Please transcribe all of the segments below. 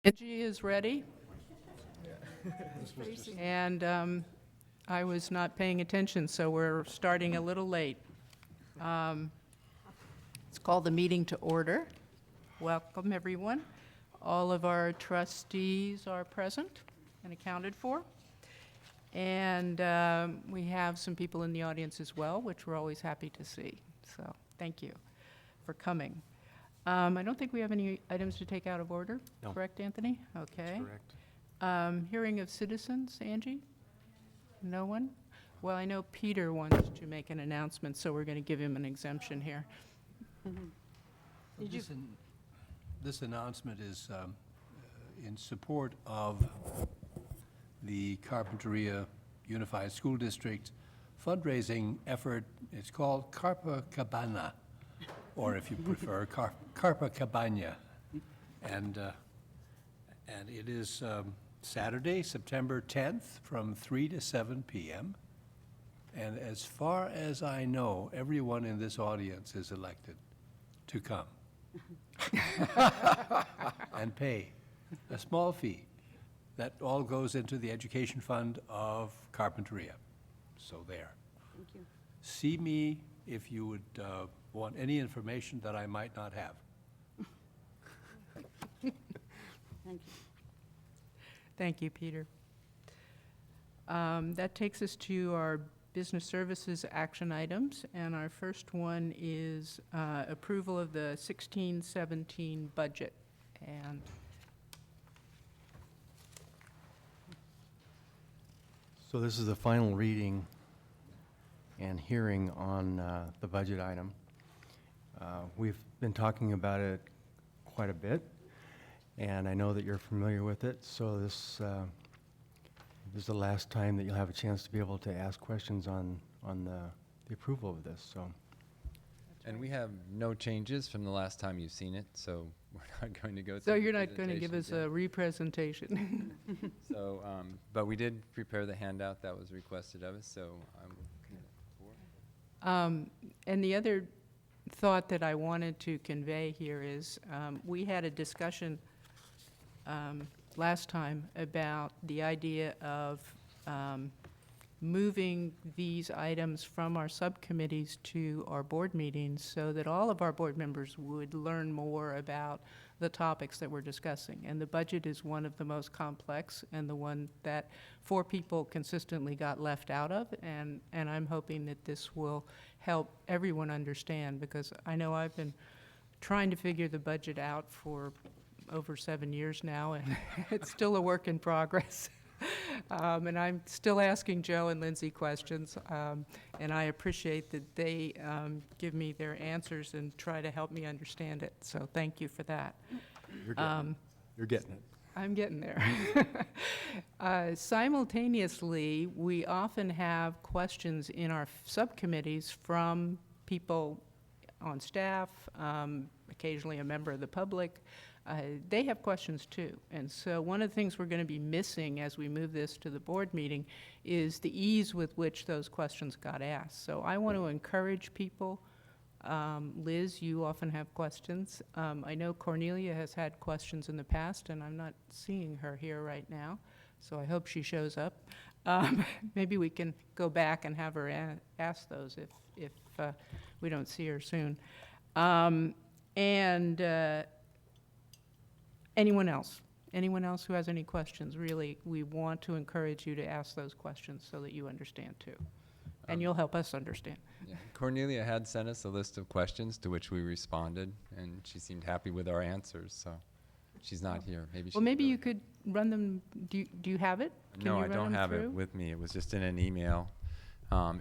Angie is ready. And I was not paying attention, so we're starting a little late. Let's call the meeting to order. Welcome, everyone. All of our trustees are present and accounted for. And we have some people in the audience as well, which we're always happy to see. So thank you for coming. I don't think we have any items to take out of order. No. Correct, Anthony? Okay. Correct. Hearing of citizens, Angie? No one? Well, I know Peter wants to make an announcement, so we're going to give him an exemption here. Did you- This announcement is in support of the Carpinteria Unified School District fundraising effort. It's called Carpa Cabana, or if you prefer, Carpa Cabana. And it is Saturday, September 10th, from 3 to 7 p.m. And as far as I know, everyone in this audience is elected to come and pay a small fee. That all goes into the education fund of Carpinteria. So there. Thank you. See me if you would want any information that I might not have. Thank you. Thank you, Peter. That takes us to our business services action items, and our first one is approval of the 16-17 budget. And So this is the final reading and hearing on the budget item. We've been talking about it quite a bit, and I know that you're familiar with it, so this is the last time that you'll have a chance to be able to ask questions on the approval of this, so. And we have no changes from the last time you've seen it, so we're not going to go through. so the you're not going to give us presentation a representation? again. So, but we did prepare the handout that was requested of us, so I'm looking for. And the other thought that I wanted to convey here is, we had a discussion last time about the idea of moving these items from our subcommittees to our board meetings so that all of our board members would learn more about the topics that we're discussing. And the budget is one of the most complex and the one that 4 people consistently got left out of. And I'm hoping that this will help everyone understand, because I know I've been trying to figure the budget out for over 7 years now, and it's still a work in progress. And I'm still asking Joe and Lindsay questions, and I appreciate that they give me their answers and try to help me understand it. So thank you for that. You're getting it. I'm getting there. Simultaneously, we often have questions in our subcommittees from people on staff, occasionally a member of the public. They have questions too. And so one of the things we're going to be missing as we move this to the board meeting is the ease with which those questions got asked. So I want to encourage people. Liz, you often have questions. I know Cornelia has had questions in the past, and I'm not seeing her here right now, so I hope she shows up. Maybe we can go back and have her ask those if we don't see her soon. Anyone else? Anyone else who has any questions? Really, we want to encourage you to ask those questions so that you understand too. And you'll help us understand. Yeah. Cornelia had sent us a list of questions to which we responded, and she seemed happy with our answers, so she's not here. Maybe Well, maybe you could run them, do you have it? Can No, you I run don't them have it through? with me. It was just in an email.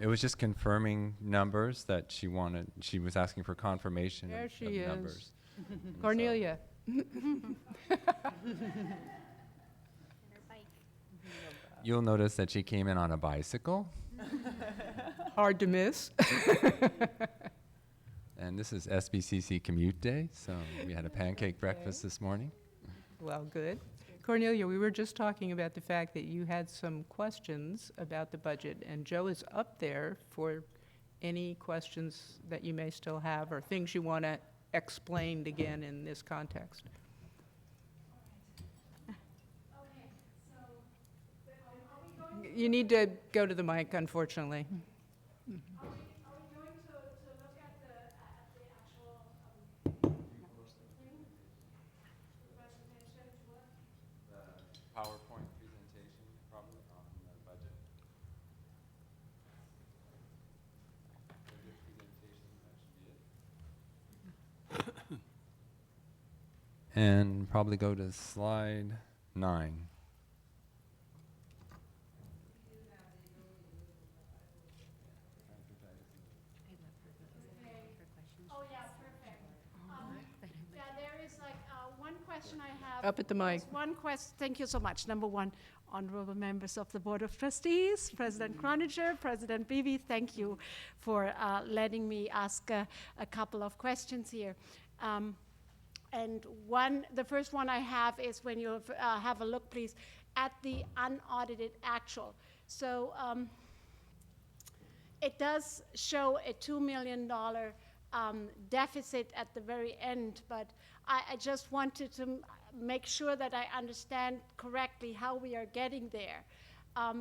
It was just confirming numbers that she wanted. She was asking for confirmation There of she is. numbers. And so- Cornelia, You'll notice that she came in on a bicycle, hard to miss. and this is SBCC Commute Day, so we had a pancake breakfast this morning. Well, good. Cornelia, we were just talking about the fact that you had some questions about the budget, and Joe is up there for any questions that you may still have or things you want to explained again in this context. You need to go to the mic, unfortunately. Are we going to look at the actual presentation? PowerPoint presentation, probably on the budget. Budget presentation, that should be it. And probably go to slide 9. Oh, yeah, perfect. Yeah, there is like one question I have. Up at the mic. There's one question, thank you so much. Number one, honorable members of the Board of Trustees, President Croninger, President Beebe, thank you for letting me ask a couple of questions here. And the first one I have is when you have a look, please, at the unaudited actual. So it does show a $2 million deficit at the very end, but I just wanted to make sure that I understand correctly how we are getting there.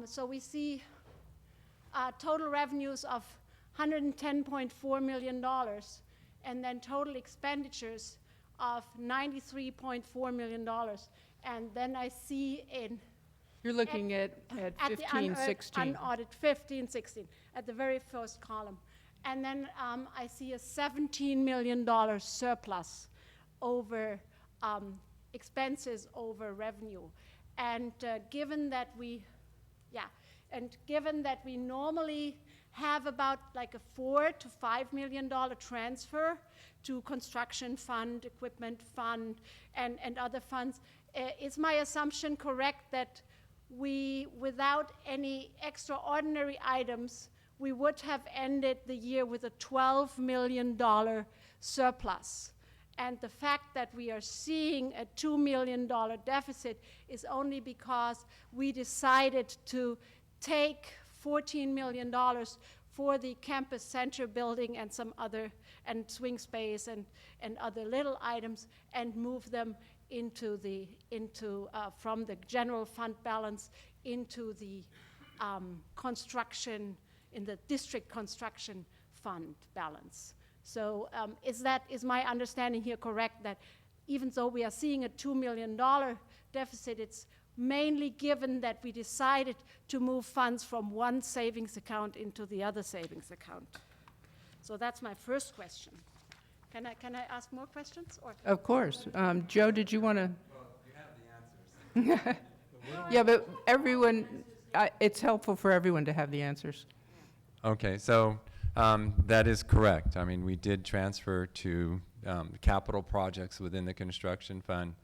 So we see total revenues of $110.4 million, and then total expenditures of $93.4 million. And then I see in You're looking at the 15, 16. unaudited 15, 16, at the very first column. And then I see a $17 million surplus over expenses over revenue. And given that we normally have about like a $4 to $5 million transfer to construction fund, equipment fund, and other funds, is my assumption correct that we, without any extraordinary items, we would have ended the year with a $12 million surplus? And the fact that we are seeing a $2 million deficit is only because we decided to take $14 million for the campus center building and some other, and swing space and other little items, and move them from the general fund balance into the construction, in the district construction fund balance. So is my understanding here correct, that even though we are seeing a $2 million deficit, it's mainly given that we decided to move funds from one savings account into the other savings account? So that's my first question. Can I ask more questions? Or Of course. Joe, did you want to? Well, you have the answers. Yeah, but everyone, it's helpful for everyone to have the answers. Okay, so that is correct. I mean, we did transfer to capital projects within the construction fund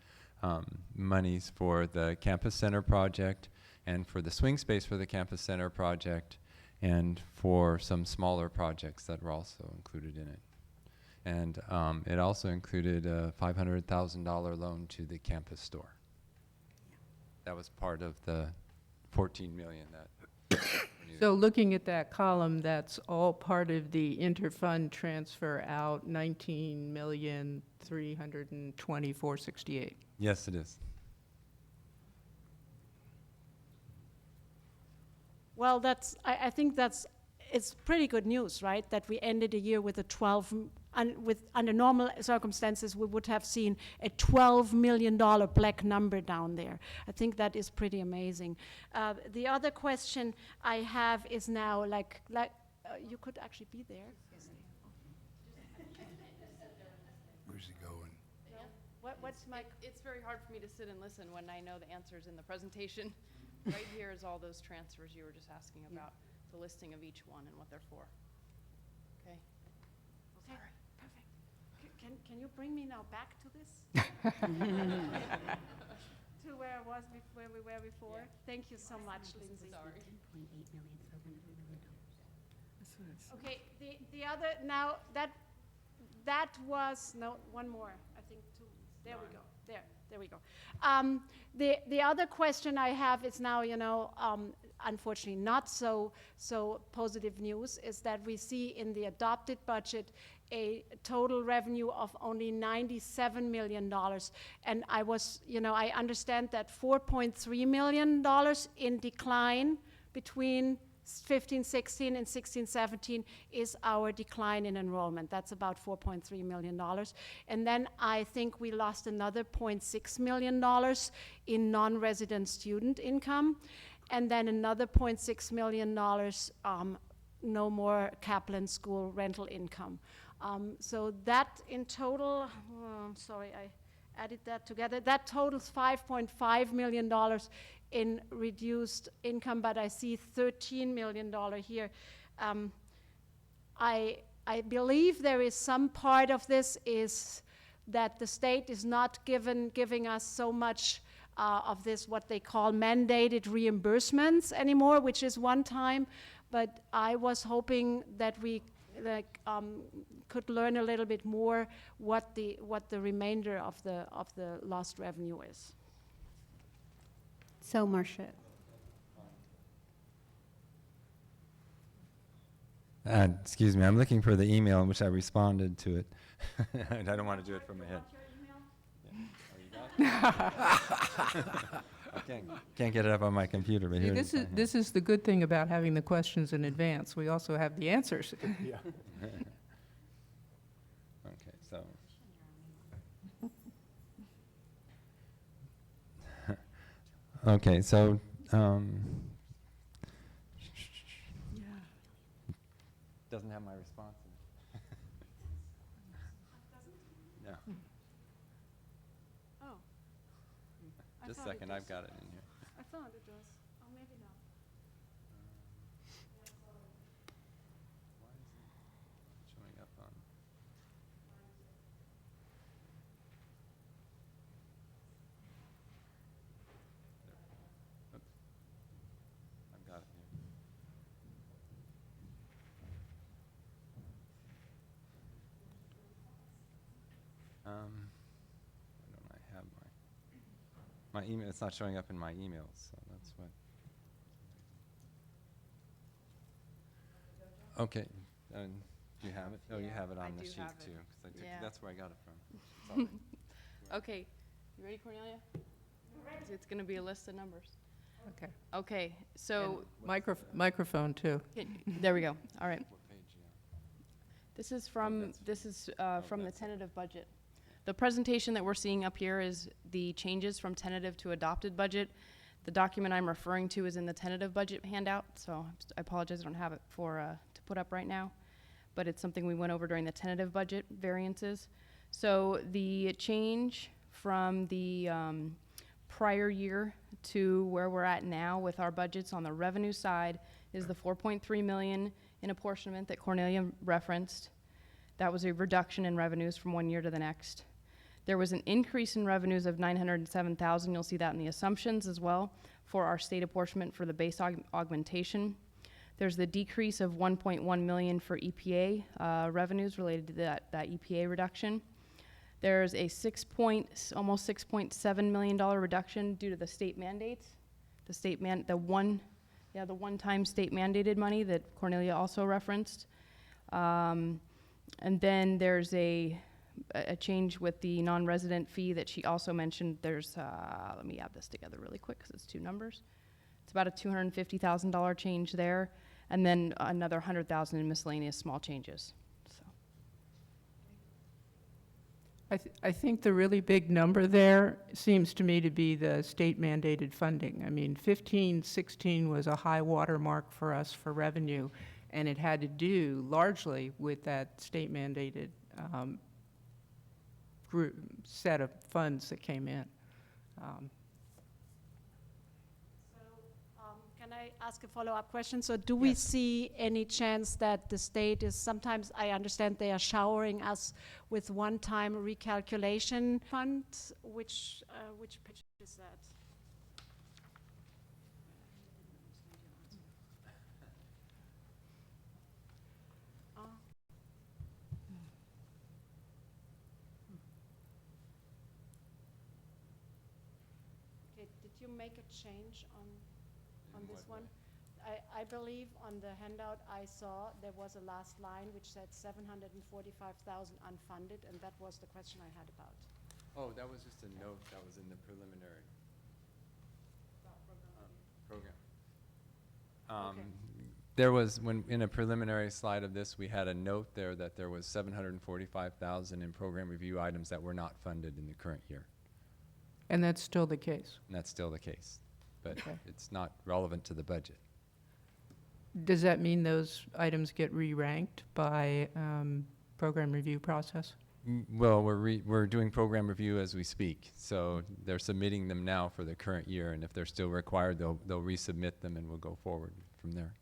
monies for the campus center project and for the swing space for the campus center project and for some smaller projects that were also included in it. And it also included a $500,000 loan to the campus store. That was part of the 14 million that we needed. So looking at that column, that's all part of the interfund transfer out, 19,320,468. Yes, it is. well, I think it's pretty good news, right? That we ended the year with a under normal circumstances, we would have seen a $12 million black number down there. I think that is pretty amazing. The other question I have is now, you could actually be there. Where's he going? What's my? It's very hard for me to sit and listen when I know the answers in the presentation. Right here is all those transfers you were just asking about, the listing of each one and what they're for. Okay? Okay, perfect. Can you bring me now back to this? To where I was, where we were before? Yeah. Thank you so much, Lindsay. Sorry. Okay, the other, now, that was, no, one more, I think two, there we go, there we go. The other question I have is now, unfortunately not so positive news, is that we see in the adopted budget a total revenue of only $97 million. And I understand that $4.3 million in decline between 15, 16 and 16, 17 is our decline in enrollment. That's about $4.3 million. And then I think we lost another $0.6 million in non-resident student income, and then another $0.6 million, no more Kaplan School rental income. So that in total, sorry, I added that together, that totals $5.5 million in reduced income, but I see $13 million here. I believe there is some part of this is that the state is not giving us so much of this, what they call mandated reimbursements anymore, which is one time, but I was hoping that we could learn a little bit more what the remainder of the lost revenue is. So, Marcia, Excuse me, I'm looking for the email in which I responded to it. And I don't want to do it from my head. I can't get it up on my computer, but See, here it is. this is the good thing about having the questions in advance. We also have the answers. Okay, so. Okay, so, doesn't have my response in it. No, Oh. just a second, I've got it in here. I thought it was. Oh, maybe not. Why isn't it showing up on? Oops. I've got it here. Why don't I have my email? It's not showing up in my emails, so that's what. Okay, do you have it? Oh, you Yeah, have it I on the do sheet have it. too, 'cause Yeah. that's where I got it from. Sorry. Okay, you ready, Cornelia? It's gonna be a list of numbers. Okay. Okay, so, Microphone, too. there we go, all right. What page, yeah. This is from the tentative budget. The presentation that we're seeing up here is the changes from tentative to adopted budget. The document I'm referring to is in the tentative budget handout, so I apologize, I don't have it to put up right now. But it's something we went over during the tentative budget variances. So the change from the prior year to where we're at now with our budgets on the revenue side is the 4.3 million in apportionment that Cornelia referenced. That was a reduction in revenues from one year to the next. There was an increase in revenues of 907,000. You'll see that in the assumptions as well for our state apportionment for the base augmentation. There's the decrease of 1.1 million for EPA revenues related to that EPA reduction. There's a almost $6.7 million reduction due to the state mandates. The one-time state mandated money that Cornelia also referenced. And then there's a change with the non-resident fee that she also mentioned. There's, let me add this together really quick because it's two numbers. It's about a $250,000 change there, and then another 100,000 in miscellaneous small changes. So. I think the really big number there seems to me to be the state mandated funding. I mean, 15, 16 was a high water mark for us for revenue, and it had to do largely with that state mandated group set of funds that came in. Can I ask a follow-up question? So do we Yes. see any chance that the state is, sometimes I understand they are showering us with one-time recalculation funds? Which page is that? Okay, did you make a change on this one? I believe on the handout I saw, there was a last line which said 745,000 unfunded, and that was the question I had about. Oh, that was just a note that was in the preliminary program. There was, when, in a preliminary slide of this, we had a note there that there was 745,000 in program review items that were not funded in the current year. And that's still the case. And that's still the case, but Okay. it's not relevant to the budget. Does that mean those items get re-ranked by program review process? Well, we're doing program review as we speak, so they're submitting them now for the current year, and if they're still required, they'll resubmit them and we'll go forward from there.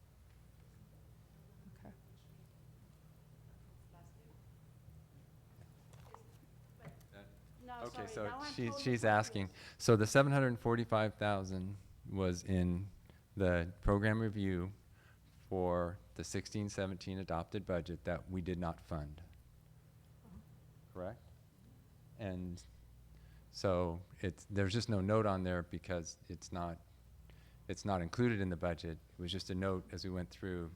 No, Okay, sorry, so now I'm totally she's confused. asking, so the 745,000 was in the program review for the 16-17 adopted budget that we did not fund. Correct? And so there's just no note on there because it's not included in the budget. It was just a note as we went through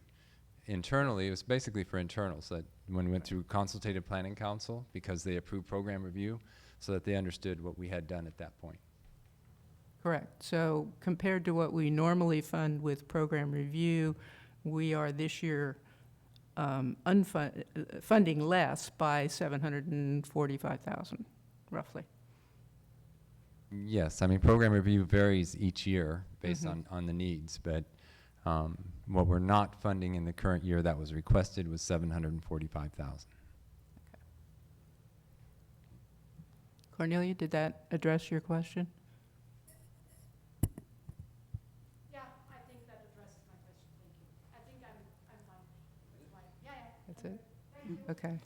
internally. It was basically for internals, that when we went through consultative planning council, because they approved program review, so that they understood what we had done at that point. Correct. So compared to what we normally fund with program review, we are this year funding less by 745,000, roughly. Yes, I mean, program review varies each year based on the needs, but what we're not funding in the current year that was requested was 745,000. Cornelia, did that address your question? Yeah, I think that addresses my question, thank you. I think I'm fine. It's fine. Yeah, yeah. That's it? Okay.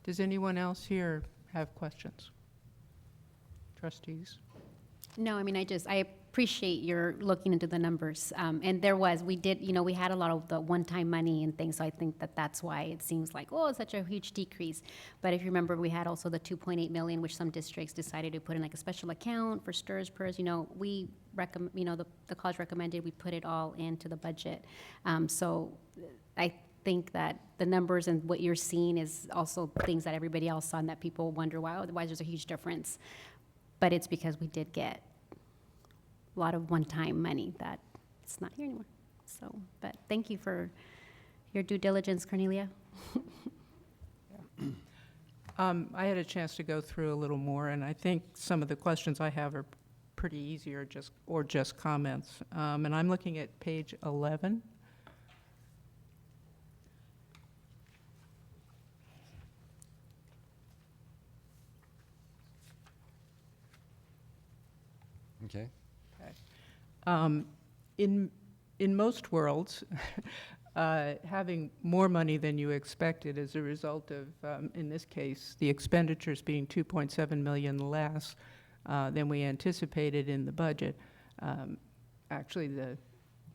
Does anyone else here have questions? Trustees? No, I mean, I appreciate your looking into the numbers. And we had a lot of the one-time money and things, so I think that's why it seems like, oh, it's such a huge decrease. But if you remember, we had also the 2.8 million, which some districts decided to put in like a special account for STIRS, PERS. We recommend, the college recommended we put it all into the budget. So I think that the numbers and what you're seeing is also things that everybody else saw and that people wonder why there's a huge difference. But it's because we did get a lot of one-time money that it's not here anymore. So, but thank you for your due diligence, Cornelia. I had a chance to go through a little more, and I think some of the questions I have are pretty easy or just comments. And I'm looking at page 11. Okay. In most worlds, having more money than you expected as a result of, in this case, the expenditures being 2.7 million less than we anticipated in the budget, actually the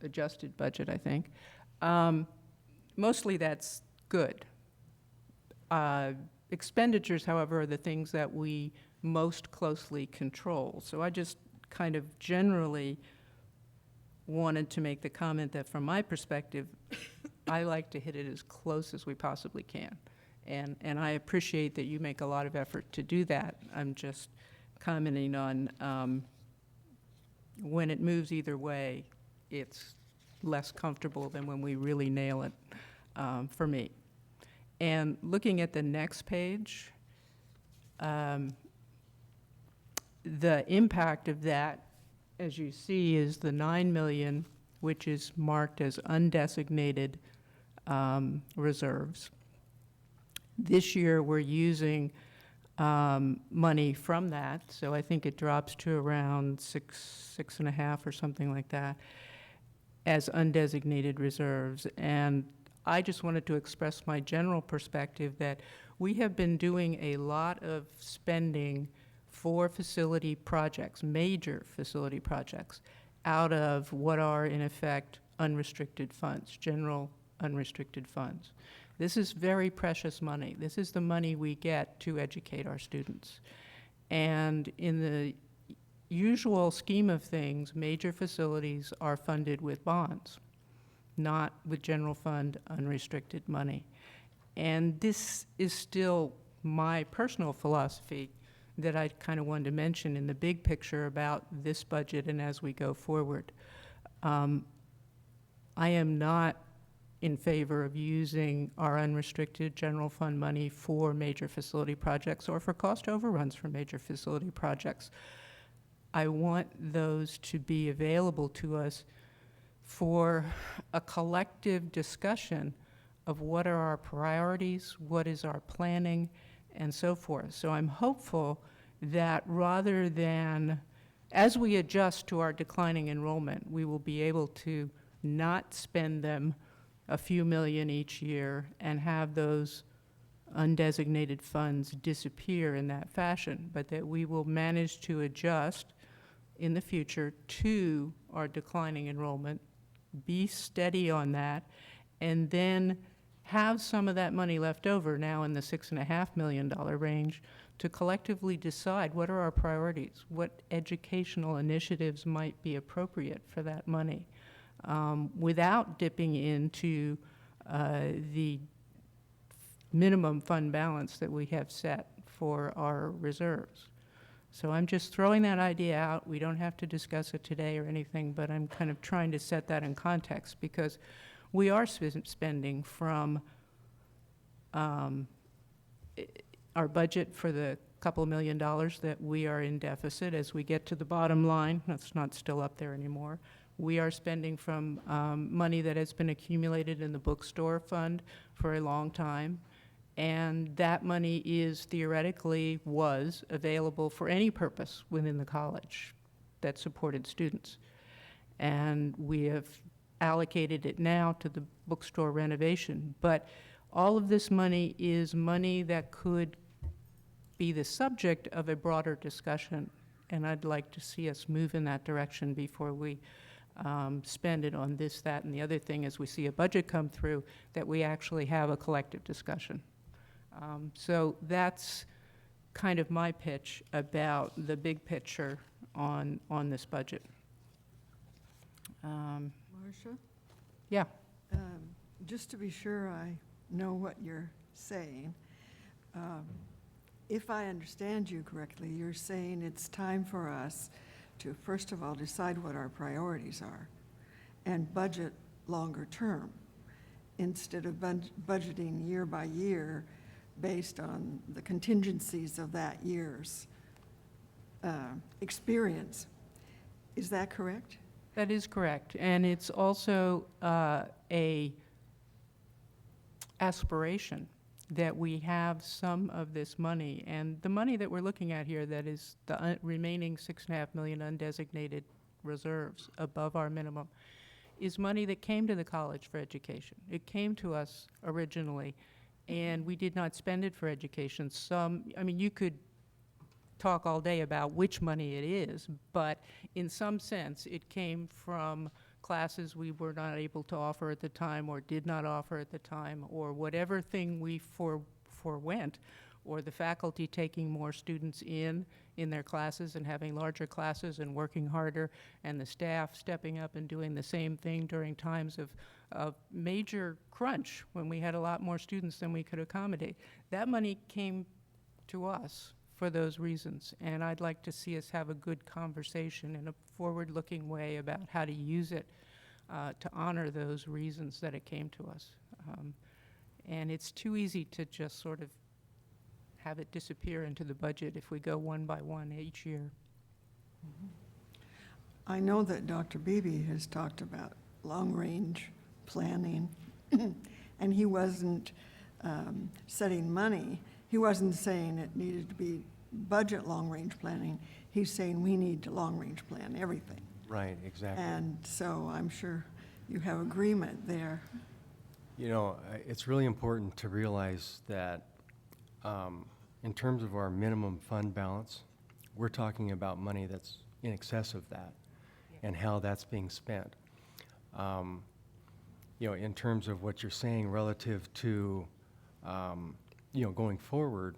adjusted budget, I think. Mostly that's good. Expenditures, however, are the things that we most closely control. So I just kind of generally wanted to make the comment that from my perspective, I like to hit it as close as we possibly can. And I appreciate that you make a lot of effort to do that. I'm just commenting on when it moves either way, it's less comfortable than when we really nail it for me. And looking at the next page, the impact of that, as you see, is the 9 million, which is marked as undesignated reserves. This year, we're using money from that, so I think it drops to around 6.5 or something like that, as undesignated reserves. And I just wanted to express my general perspective that we have been doing a lot of spending for facility projects, major facility projects, out of what are in effect unrestricted funds, general unrestricted funds. This is very precious money. This is the money we get to educate our students. And in the usual scheme of things, major facilities are funded with bonds, not with general fund unrestricted money. And this is still my personal philosophy that I kind of wanted to mention in the big picture about this budget and as we go forward. I am not in favor of using our unrestricted general fund money for major facility projects or for cost overruns for major facility projects. I want those to be available to us for a collective discussion of what are our priorities, what is our planning, and so forth. So I'm hopeful that rather than, as we adjust to our declining enrollment, we will be able to not spend them a few million each year and have those undesignated funds disappear in that fashion, but that we will manage to adjust in the future to our declining enrollment, be steady on that, and then have some of that money left over now in the $6.5 million range to collectively decide what are our priorities, what educational initiatives might be appropriate for that money, without dipping into the minimum fund balance that we have set for our reserves. So I'm just throwing that idea out. We don't have to discuss it today or anything, but I'm kind of trying to set that in context because we are spending from our budget for the couple $1 million that we are in deficit. As we get to the bottom line, that's not still up there anymore. We are spending from money that has been accumulated in the bookstore fund for a long time. And that money is was available for any purpose within the college that supported students. And we have allocated it now to the bookstore renovation. But all of this money is money that could be the subject of a broader discussion. And I'd like to see us move in that direction before we spend it on this, that, and the other thing as we see a budget come through, that we actually have a collective discussion. So that's kind of my pitch about the big picture on this budget. Marcia? Yeah. Just to be sure I know what you're saying, if I understand you correctly, you're saying it's time for us to, first of all, decide what our priorities are and budget longer term instead of budgeting year by year based on the contingencies of that year's experience. Is that correct? That is correct. And it's also a aspiration that we have some of this money. And the money that we're looking at here, that is the remaining $6.5 million undesignated reserves above our minimum, is money that came to the college for education. It came to us originally, and we did not spend it for education. I mean, you could talk all day about which money it is, but in some sense, it came from classes we were not able to offer at the time or did not offer at the time, or whatever thing we forwent, or the faculty taking more students in their classes and having larger classes and working harder, and the staff stepping up and doing the same thing during times of major crunch when we had a lot more students than we could accommodate. That money came to us for those reasons, and I'd like to see us have a good conversation in a forward-looking way about how to use it to honor those reasons that it came to us. And it's too easy to just sort of have it disappear into the budget if we go one by one each year. I know that Dr. Beebe has talked about long-range planning, and he wasn't setting money. He wasn't saying it needed to be budget long-range planning. He's saying we need to long-range plan everything. Right, exactly. And so I'm sure you have agreement there. You know, it's really important to realize that in terms of our minimum fund balance, we're talking about money that's in excess of that and how that's being spent. You know, in terms of what you're saying relative to, you know, going forward,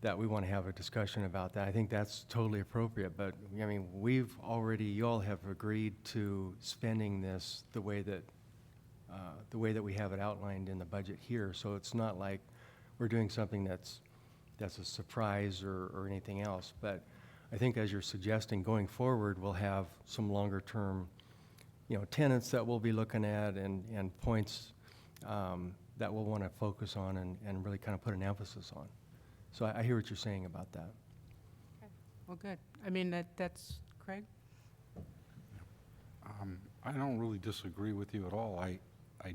that we want to have a discussion about that. I think that's totally appropriate, but I mean, you all have agreed to spending this the way that we have it outlined in the budget here. So it's not like we're doing something that's a surprise or anything else. But I think as you're suggesting, going forward, we'll have some longer term tenants that we'll be looking at and points that we'll want to focus on and really kind of put an emphasis on. So I hear what you're saying about that. Well, good. I mean, that's, Craig? I don't really disagree with you at all. I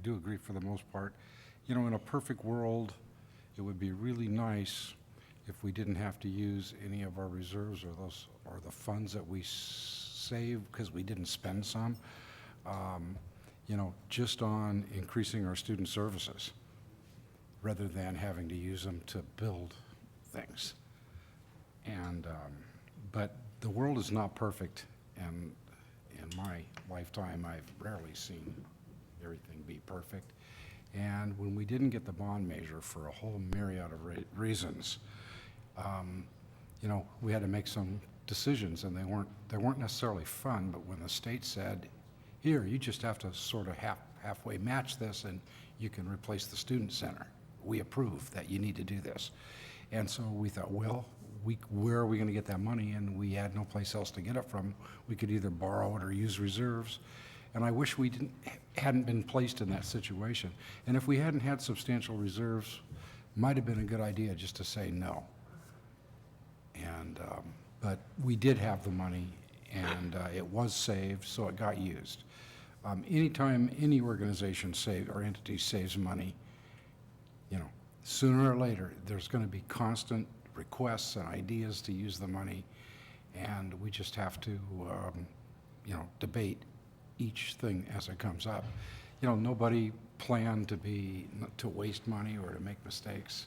do agree for the most part. You know, in a perfect world, it would be really nice if we didn't have to use any of our reserves or the funds that we save because we didn't spend some, just on increasing our student services rather than having to use them to build things. And, but the world is not perfect, and in my lifetime, I've rarely seen everything be perfect. And when we didn't get the bond measure for a whole myriad of reasons, we had to make some decisions, and they weren't necessarily fun, but when the state said, here, you just have to sort of halfway match this, and you can replace the student center. We approve that you need to do this. And so we thought, well, where are we going to get that money? And we had no place else to get it from. We could either borrow it or use reserves. And I wish we hadn't been placed in that situation. And if we hadn't had substantial reserves, might have been a good idea just to say no. And but we did have the money, and it was saved, so it got used. Anytime any organization or entity saves money, sooner or later, there's going to be constant requests and ideas to use the money, and we just have to, debate each thing as it comes up. Nobody planned to waste money or to make mistakes,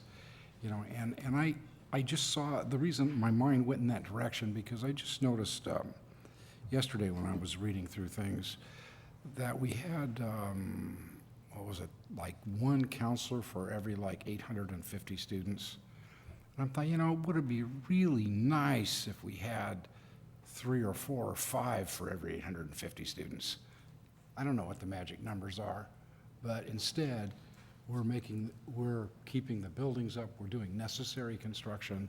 and I just saw the reason my mind went in that direction because I just noticed yesterday when I was reading through things that we had, what was it, like one counselor for every 850 students. And I thought, would it be really nice if we had 3 or 4 or 5 for every 850 students? I don't know what the magic numbers are, but instead, we're keeping the buildings up, we're doing necessary construction,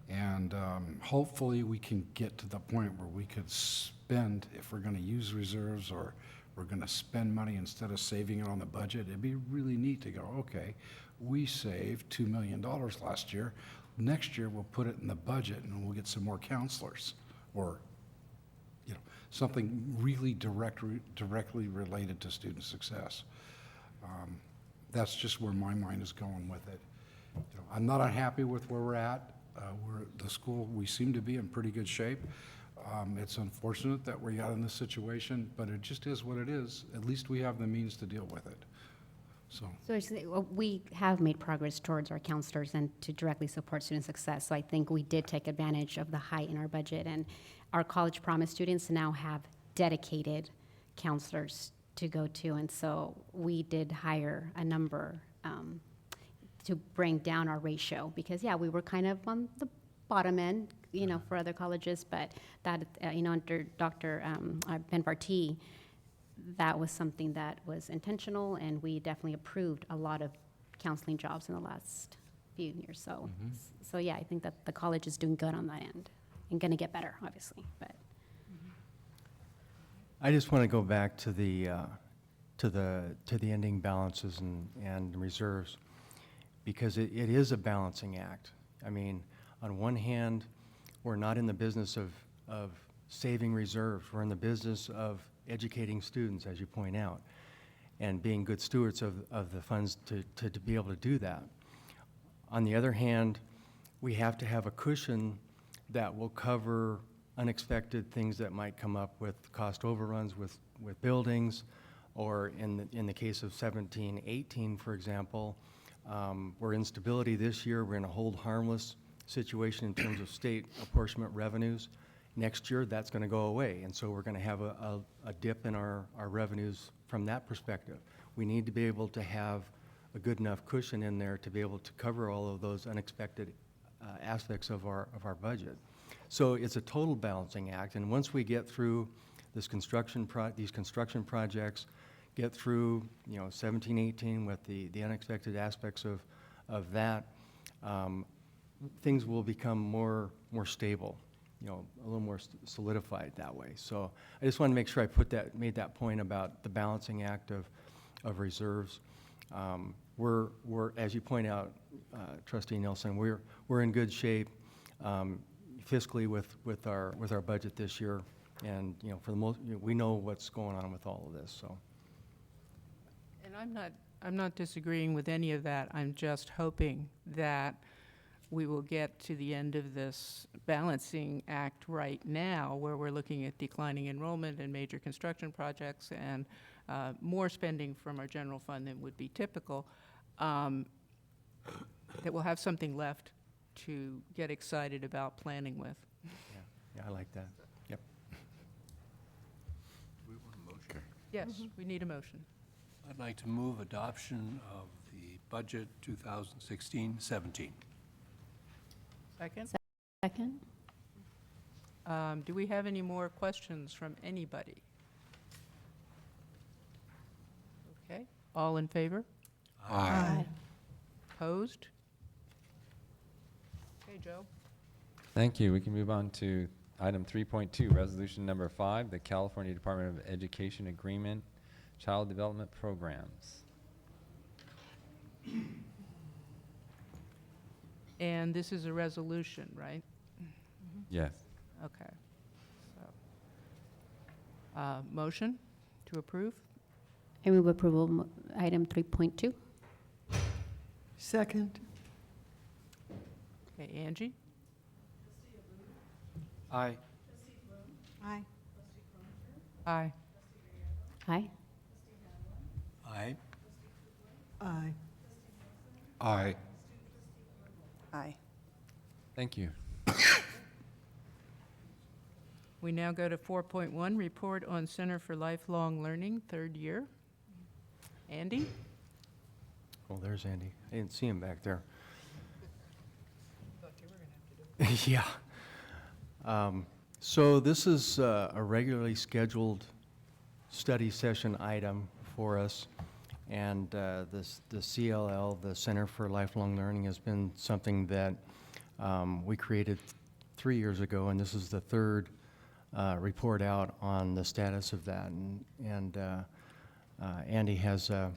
and hopefully we can get to the point where we could spend, if we're going to use reserves or we're going to spend money instead of saving it on the budget. It'd be really neat to go, okay, we saved $2 million last year. Next year we'll put it in the budget and we'll get some more counselors, or something really directly related to student success. That's just where my mind is going with it. I'm not unhappy with where we're at. The school, we seem to be in pretty good shape. It's unfortunate that we got in this situation, but it just is what it is. At least we have the means to deal with it. So We have made progress towards our counselors and to directly support student success. So I think we did take advantage of the height in our budget, and our College Promise students now have dedicated counselors to go to, and so we did hire a number to bring down our ratio because, we were kind of on the bottom end, for other colleges, but that, under Dr. Benvartee, that was something that was intentional, and we definitely approved a lot of counseling jobs in the last few years. So, I think that the college is doing good on that end and going to get better, obviously. But I just want to go back to the ending balances and reserves, because it is a balancing act. I mean, on one hand, we're not in the business of saving reserves. We're in the business of educating students, as you point out, and being good stewards of the funds to be able to do that. On the other hand, we have to have a cushion that will cover unexpected things that might come up with cost overruns with buildings, or in the case of 17-18, for example, we're in stability this year. We're in a hold harmless situation in terms of state apportionment revenues. Next year, that's going to go away, and so we're going to have a dip in our revenues from that perspective. We need to be able to have a good enough cushion in there to be able to cover all of those unexpected aspects of our budget. So it's a total balancing act, and once we get through these construction projects, get through 17-18 with the unexpected aspects of that, things will become more stable. a little more solidified that way. So I just want to make sure I made that point about the balancing act of reserves. We're, as you point out, Trustee Nelson, we're in good shape fiscally with our budget this year. And, for the most, we know what's going on with all of this, so. And I'm not disagreeing with any of that. I'm just hoping that we will get to the end of this balancing act right now, where we're looking at declining enrollment and major construction projects and more spending from our general fund than would be typical, that we'll have something left to get excited about planning with. Yeah, I like that. Yep. Yes, we need a motion. I'd like to move adoption of the budget 2016-17. Second? Second? Do we have any more questions from anybody? Okay, all in favor? Aye. Opposed? Okay, Joe? Thank you. We can move on to item 3.2, resolution number 5, the California Department of Education Agreement, Child Development Programs. And this is a resolution, right? Yes. Okay. So, motion to approve? I move approval, item 3.2. Second. Okay, Angie? Aye. Aye. Aye. Aye. Aye. Aye. Aye. Aye. Thank you. We now go to 4.1, report on Center for Lifelong Learning, third year. Andy? Oh, there's Andy. I didn't see him back there. Yeah. So this is a regularly scheduled study session item for us. And the CLL, the Center for Lifelong Learning, has been something that we created 3 years ago, and this is the third report out on the status of that. And Andy has a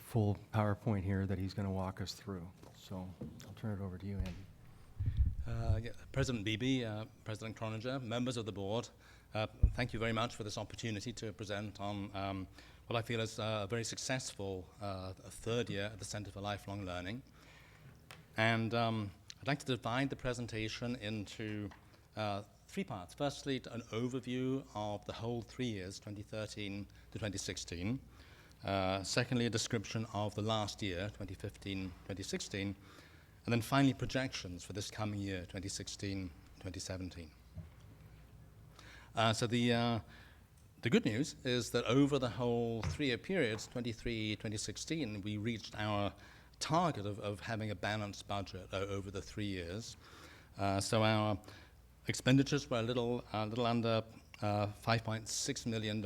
full PowerPoint here that he's going to walk us through. So I'll turn it over to you, Andy. President Beebe, President Croninger, members of the board, thank you very much for this opportunity to present on what I feel is a very successful third year at the Center for Lifelong Learning. And I'd like to divide the presentation into 3 parts. Firstly, an overview of the whole 3 years, 2013 to 2016. Secondly, a description of the last year, 2015-2016. And then finally, projections for this coming year, 2016-2017. So the good news is that over the whole 3-year period, 23-2016, we reached our target of having a balanced budget over the 3 years. So our expenditures were a little under $5.6 million,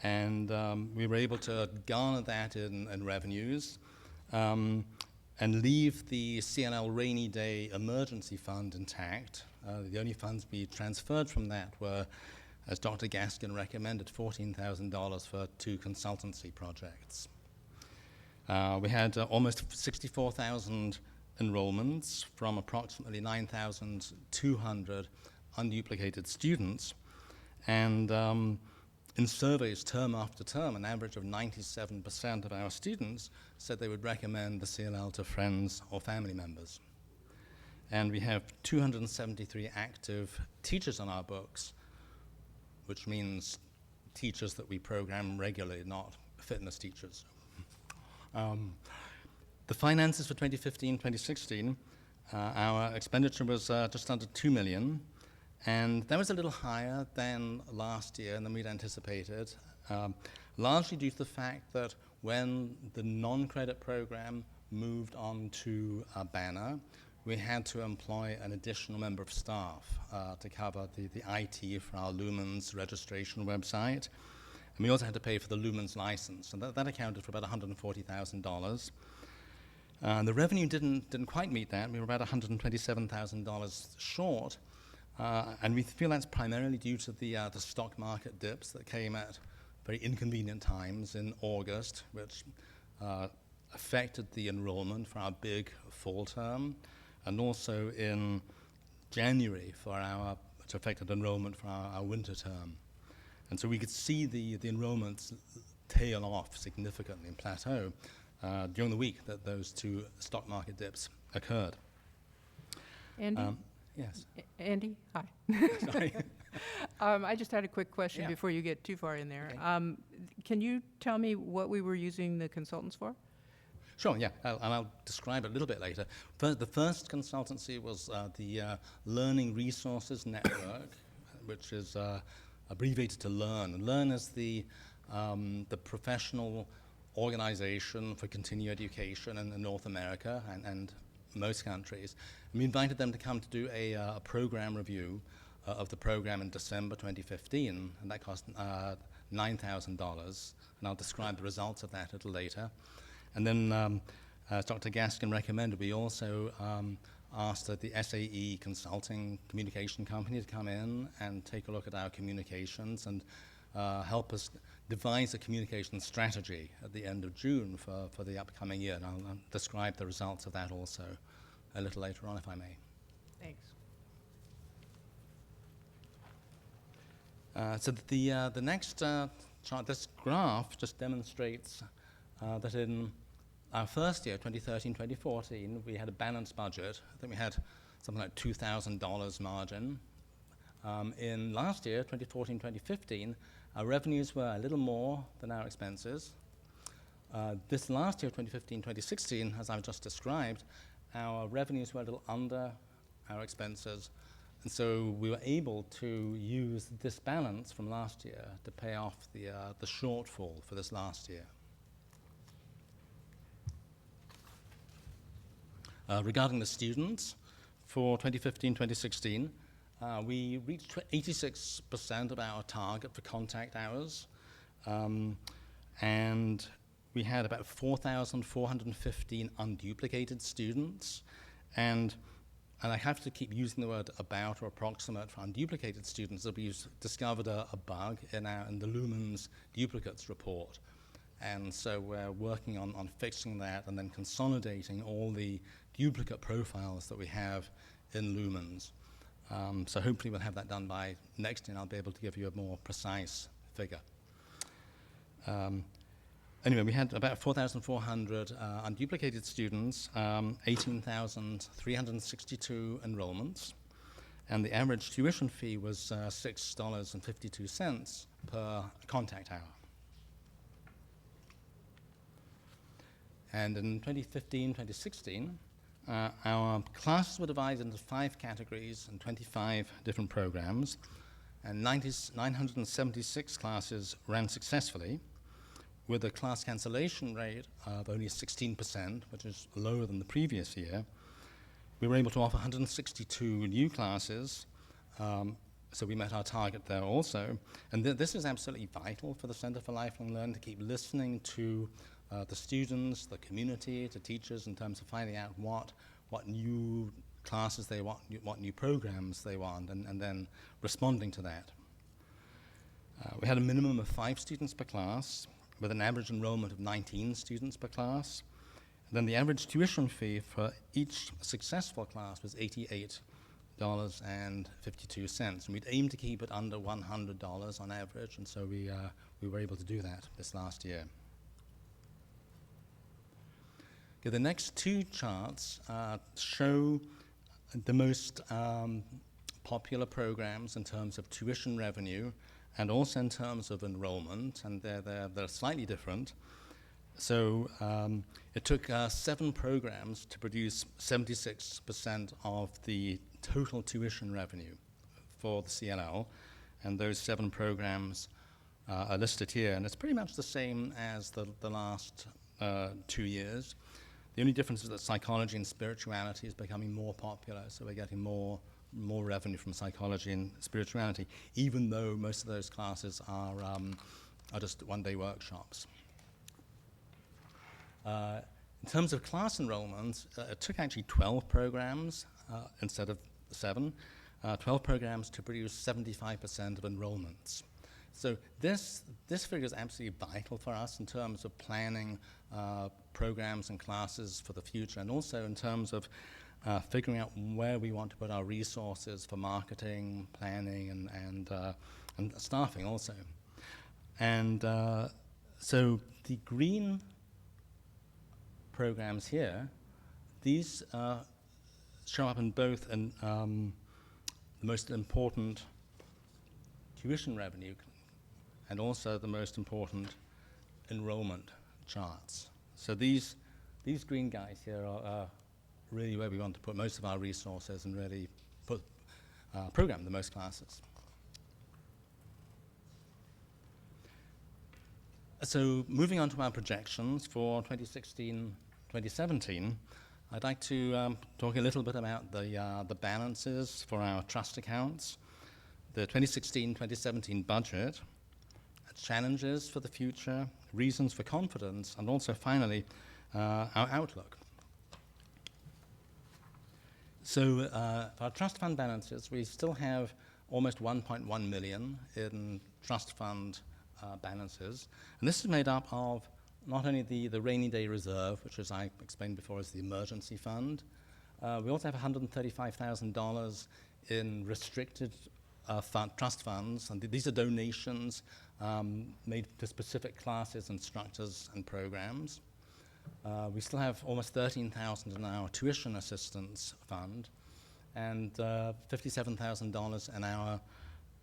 and we were able to garner that in revenues. And leave the CLL Rainy Day Emergency Fund intact. The only funds we transferred from that were, as Dr. Gaskin recommended, $14,000 for 2 consultancy projects. We had almost 64,000 enrollments from approximately 9,200 unduplicated students. And in surveys term after term, an average of 97% of our students said they would recommend the CLL to friends or family members. And we have 273 active teachers on our books, which means teachers that we program regularly, not fitness teachers. The finances for 2015-2016, our expenditure was just under $2 million. And that was a little higher than last year and than we'd anticipated, largely due to the fact that when the non-credit program moved on to Banner, we had to employ an additional member of staff to cover the IT for our Lumens registration website. And we also had to pay for the Lumens license, and that accounted for about $140,000. The revenue didn't quite meet that. We were about $127,000 short. And we feel that's primarily due to the stock market dips that came at very inconvenient times in August, which affected the enrollment for our big fall term, and also in January which affected enrollment for our winter term. And so we could see the enrollments tail off significantly and plateau during the week that those two stock market dips occurred. Andy? Yes. Andy, hi. Sorry. I just had a quick question Yeah. before you get too far in there. Okay. Can you tell me what we were using the consultants for? Sure, yeah, and I'll describe it a little bit later. The first consultancy was the Learning Resources Network, which is abbreviated to LEARN. And LEARN is the professional organization for continuing education in North America and most countries. And we invited them to come to do a program review of the program in December 2015, and that cost $9,000. And I'll describe the results of that a little later. And then, as Dr. Gaskin recommended, we also asked the SAE Consulting Communication Company to come in and take a look at our communications and help us devise a communication strategy at the end of June for the upcoming year. And I'll describe the results of that also a little later on, if I may. Thanks. So the next chart, this graph just demonstrates that in our first year, 2013-2014, we had a balanced budget. I think we had something like $2,000 margin. In last year, 2014-2015, our revenues were a little more than our expenses. This last year, 2015-2016, as I've just described, our revenues were a little under our expenses. And so we were able to use this balance from last year to pay off the shortfall for this last year. Regarding the students, for 2015-2016, we reached 86% of our target for contact hours, and we had about 4,415 unduplicated students, and I have to keep using the word about or approximate for unduplicated students, that we discovered a bug in the Lumens duplicates report. And so we're working on fixing that and then consolidating all the duplicate profiles that we have in Lumens. So hopefully we'll have that done by next year, and I'll be able to give you a more precise figure. Anyway, we had about 4,400 unduplicated students, 18,362 enrollments, and the average tuition fee was $6.52 per contact hour. And in 2015-2016, our classes were divided into 5 categories and 25 different programs, and 976 classes ran successfully, with a class cancellation rate of only 16%, which is lower than the previous year. We were able to offer 162 new classes, so we met our target there also. And this is absolutely vital for the Center for Lifelong Learning, to keep listening to the students, the community, to teachers, in terms of finding out what new classes they want, what new programs they want, and then responding to that. We had a minimum of 5 students per class, with an average enrollment of 19 students per class. And then the average tuition fee for each successful class was $88.52. And we'd aim to keep it under $100 on average, and so we were able to do that this last year. Okay, the next 2 charts show the most popular programs in terms of tuition revenue and also in terms of enrollment, and they're slightly different. So it took 7 programs to produce 76% of the total tuition revenue for the CLL, and those 7 programs are listed here, and it's pretty much the same as the last 2 years. The only difference is that psychology and spirituality is becoming more popular, so we're getting more revenue from psychology and spirituality, even though most of those classes are just one-day workshops. In terms of class enrollments, it took actually 12 programs instead of 7. 12 programs to produce 75% of enrollments. So this figure is absolutely vital for us in terms of planning programs and classes for the future, and also in terms of figuring out where we want to put our resources for marketing, planning, and staffing also. And so the green programs here, these show up in both in the most important tuition revenue and also the most important enrollment charts. So these green guys here are really where we want to put most of our resources and really program the most classes. So moving on to our projections for 2016-2017, I'd like to talk a little bit about the balances for our trust accounts, the 2016-2017 budget, challenges for the future, reasons for confidence, and also finally our outlook. So for our trust fund balances, we still have almost 1.1 million in trust fund balances, and this is made up of not only the rainy day reserve, which, as I explained before, is the emergency fund. We also have $135,000 in restricted trust funds, and these are donations made to specific classes, instructors, and programs. We still have almost $13,000 in our tuition assistance fund, and $57,000 in our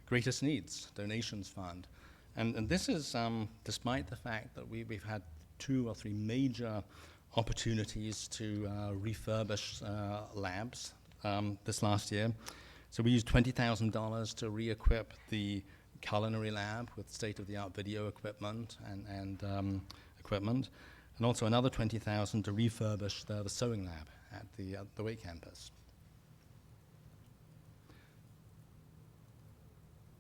greatest needs donations fund. And this is despite the fact that we've had 2 or 3 major opportunities to refurbish labs this last year. So we used $20,000 to re-equip the culinary lab with state-of-the-art video equipment and equipment, and also another $20,000 to refurbish the sewing lab at the Wake campus.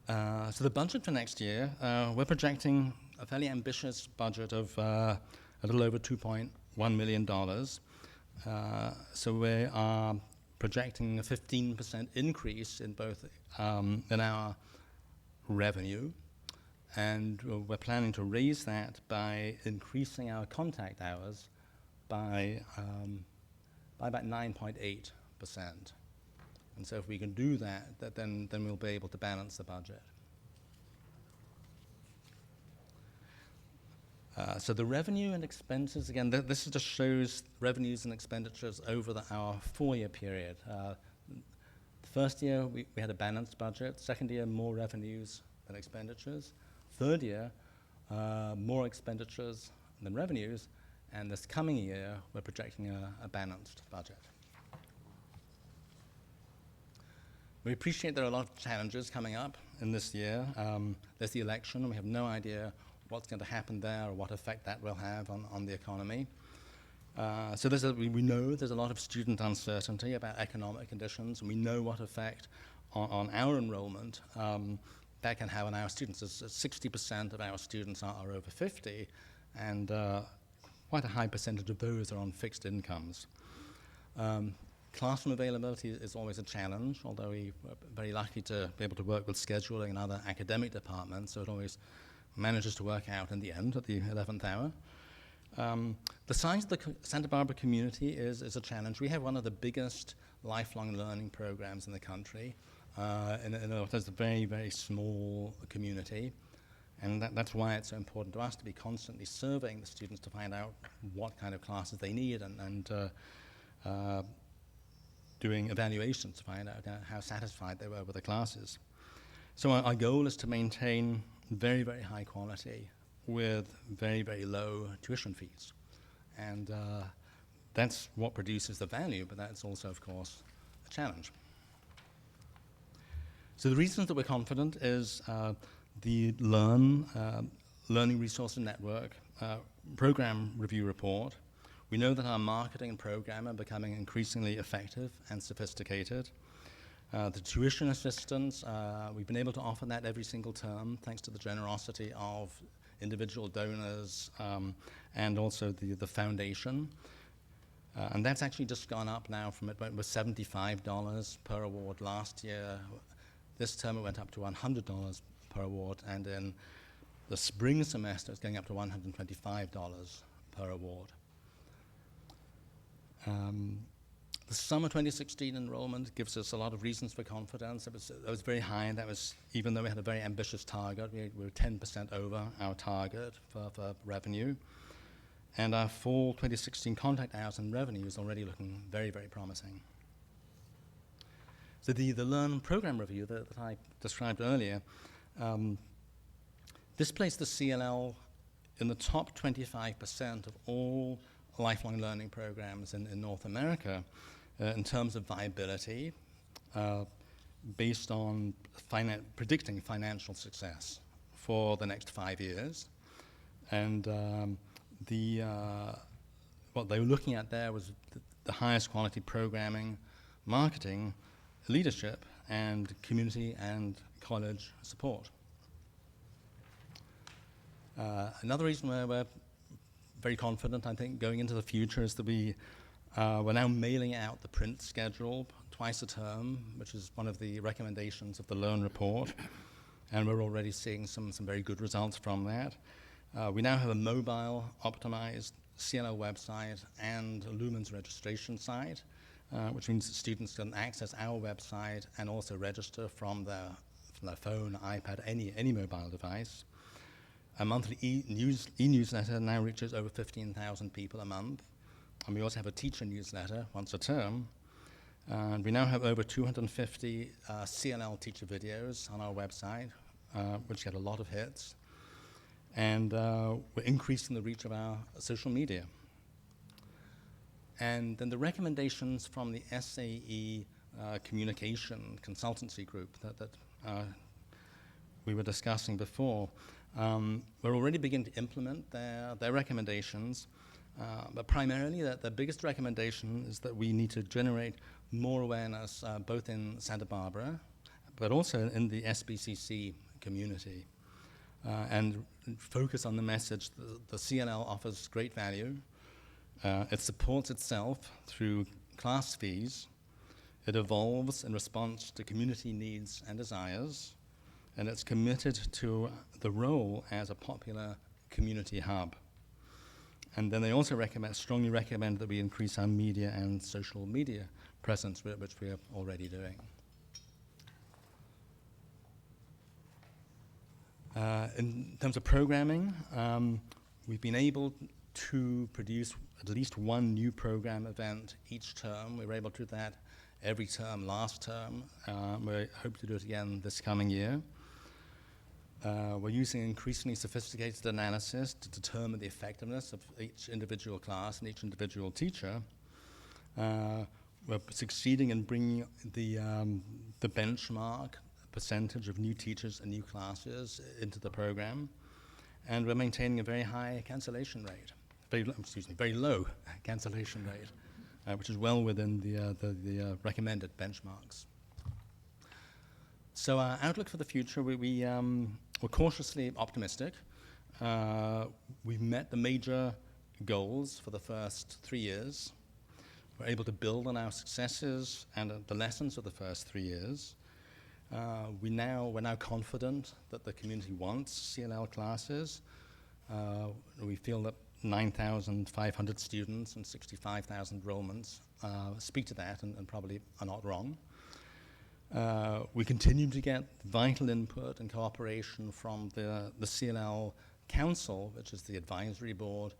So the budget for next year, we're projecting a fairly ambitious budget of a little over $2.1 million. So we are projecting a 15% increase in both in our revenue, and we're planning to raise that by increasing our contact hours by about 9.8%. And so if we can do that, then we'll be able to balance the budget. So the revenue and expenses, again, this just shows revenues and expenditures over our 4-year period. The first year, we had a balanced budget. Second year, more revenues than expenditures. Third year, more expenditures than revenues. And this coming year, we're projecting a balanced budget. We appreciate there are a lot of challenges coming up in this year. There's the election, and we have no idea what's going to happen there or what effect that will have on the economy. So we know there's a lot of student uncertainty about economic conditions, and we know what effect on our enrollment that can have on our students. 60% of our students are over 50, and quite a high percentage of those are on fixed incomes. Classroom availability is always a challenge, although we're very lucky to be able to work with scheduling and other academic departments, so it always manages to work out in the end at the 11th hour. The size of the Santa Barbara community is a challenge. We have one of the biggest lifelong learning programs in the country, and it's a very, very small community, and that's why it's so important to us to be constantly surveying the students to find out what kind of classes they need and doing evaluations to find out how satisfied they were with the classes. So our goal is to maintain very, very high quality with very, very low tuition fees. And that's what produces the value, but that's also, of course, a challenge. So the reasons that we're confident is the Learning Resources Network program review report. We know that our marketing and program are becoming increasingly effective and sophisticated. The tuition assistance, we've been able to offer that every single term thanks to the generosity of individual donors and also the foundation. And that's actually just gone up now from it was $75 per award last year. This term it went up to $100 per award, and in the spring semester it's going up to $125 per award. The summer 2016 enrollment gives us a lot of reasons for confidence. It was very high, and that was even though we had a very ambitious target. We were 10% over our target for revenue. And our fall 2016 contact hours and revenue is already looking very, very promising. So the Learn program review that I described earlier, this placed the CLL in the top 25% of all lifelong learning programs in North America in terms of viability, based on predicting financial success for the next 5 years. And what they were looking at there was the highest quality programming, marketing, leadership, and community and college support. Another reason we're very confident, I think, going into the future is that we're now mailing out the print schedule twice a term, which is one of the recommendations of the Learn report, and we're already seeing some very good results from that. We now have a mobile optimized CLL website and a Lumens registration site, which means that students can access our website and also register from their phone, iPad, any mobile device. A monthly e-newsletter now reaches over 15,000 people a month. And we also have a teacher newsletter once a term. And we now have over 250 CLL teacher videos on our website, which get a lot of hits. And we're increasing the reach of our social media. And then the recommendations from the SAE communication consultancy group that we were discussing before, we're already beginning to implement their recommendations, but primarily the biggest recommendation is that we need to generate more awareness both in Santa Barbara, but also in the SBCC community, and focus on the message that the CLL offers great value. It supports itself through class fees. It evolves in response to community needs and desires, and it's committed to the role as a popular community hub. And then they also strongly recommend that we increase our media and social media presence, which we are already doing. In terms of programming, we've been able to produce at least one new program event each term. We were able to do that every term last term. We hope to do it again this coming year. We're using increasingly sophisticated analysis to determine the effectiveness of each individual class and each individual teacher. We're succeeding in bringing the benchmark percentage of new teachers and new classes into the program, and we're maintaining a very high cancellation rate, very low cancellation rate, which is well within the recommended benchmarks. So our outlook for the future, we're cautiously optimistic. We've met the major goals for the first 3 years. We're able to build on our successes and the lessons of the first 3 years. We're now confident that the community wants CLL classes. We feel that 9,500 students and 65,000 enrollments speak to that and probably are not wrong. We continue to get vital input and cooperation from the CLL Council, which is the advisory board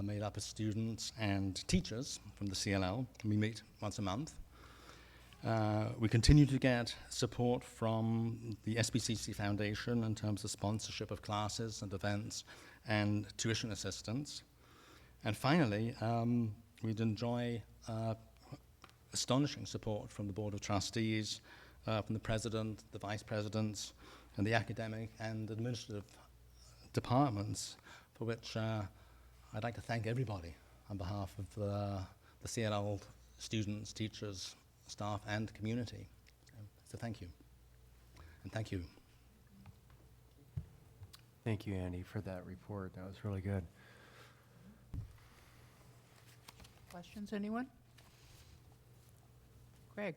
made up of students and teachers from the CLL. We meet once a month. We continue to get support from the SBCC Foundation in terms of sponsorship of classes and events and tuition assistance. And finally, we'd enjoy astonishing support from the Board of Trustees, from the President, the Vice Presidents, and the academic and administrative departments, for which I'd like to thank everybody on behalf of the CLL students, teachers, staff, and community. So thank you. And thank you. Thank you, Andy, for that report. That was really good. Questions, anyone? Greg?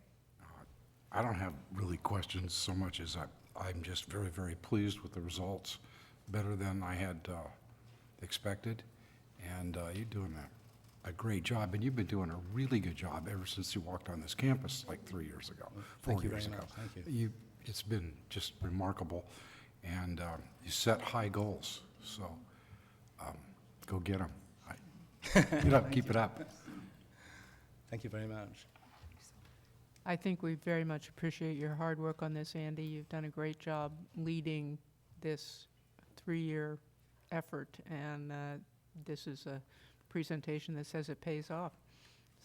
I don't have really questions so much as I'm just very, very pleased with the results, better than I had expected. And you're doing a great job, and you've been doing a really good job ever since you walked on this campus like 3 years ago, 4 Thank you years very ago. much. Thank you. It's been just remarkable, and you set high goals, so go get them. Keep it up. Thank you very much. I think we very much appreciate your hard work on this, Andy. You've done a great job leading this 3-year effort, and this is a presentation that says it pays off.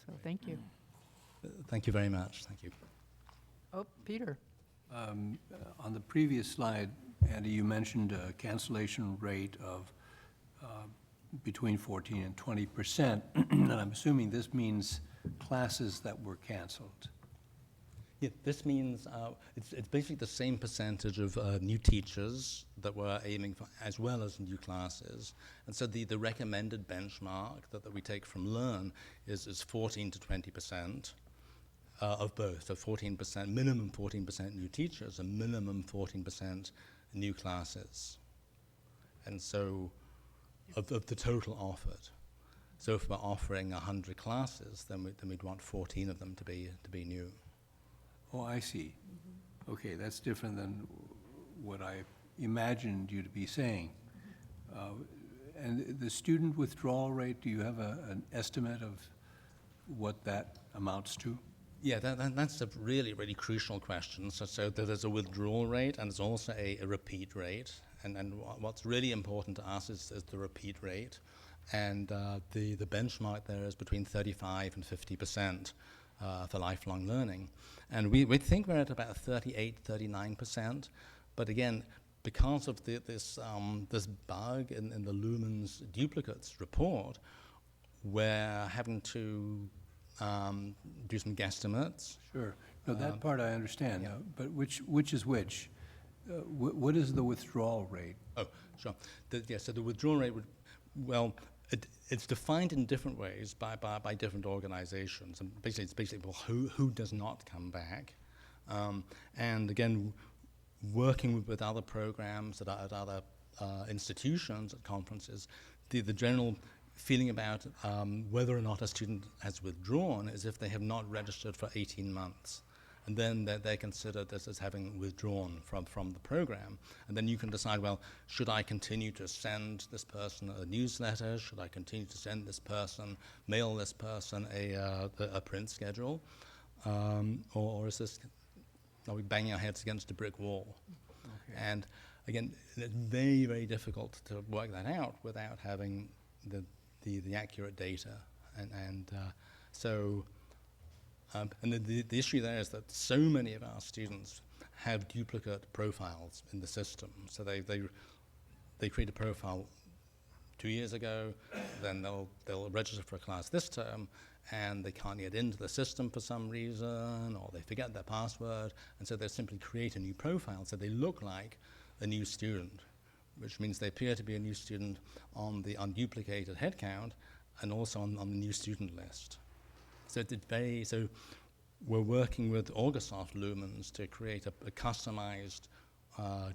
So thank you. Thank you very much. Thank you. Oh, Peter. On the previous slide, Andy, you mentioned a cancellation rate of between 14 and 20%, and I'm assuming this means classes that were canceled. Yeah, this means it's basically the same percentage of new teachers that we're aiming for, as well as new classes. And so the recommended benchmark that we take from Learn is 14 to 20% of both. So 14%, minimum 14% new teachers, and minimum 14% new classes. And so of the total offered. So if we're offering 100 classes, then we'd want 14 of them to be new. Oh, I see. Okay, that's different than what I imagined you to be saying. And the student withdrawal rate, do you have an estimate of what that amounts to? Yeah, that's a really, really crucial question. So there's a withdrawal rate, and there's also a repeat rate. And what's really important to us is the repeat rate. And the benchmark there is between 35 and 50%. For lifelong learning. And we think we're at about 38, 39%. But again, because of this bug in the Lumens duplicates report, we're having to do some guesstimates. Sure. No, that part I understand. yeah. But which is which? What is the withdrawal rate? Oh, sure. So the withdrawal rate would, well, it's defined in different ways by different organizations. And basically, it's basically, well, who does not come back? And again, working with other programs at other institutions, at conferences, the general feeling about whether or not a student has withdrawn is if they have not registered for 18 months. And then they're considered as having withdrawn from the program. And then you can decide, well, should I continue to send this person a newsletter? Should I continue to send this person, mail this person a print schedule? Or is this, are we banging our heads against a brick wall? Okay. And again, it's very, very difficult to work that out without having the accurate data. And the issue there is that so many of our students have duplicate profiles in the system. So they create a profile 2 years ago, then they'll register for a class this term, and they can't get into the system for some reason, or they forget their password, and so they simply create a new profile so they look like a new student, which means they appear to be a new student on the unduplicated headcount and also on the new student list. So we're working with Orgasoft Lumens to create a customized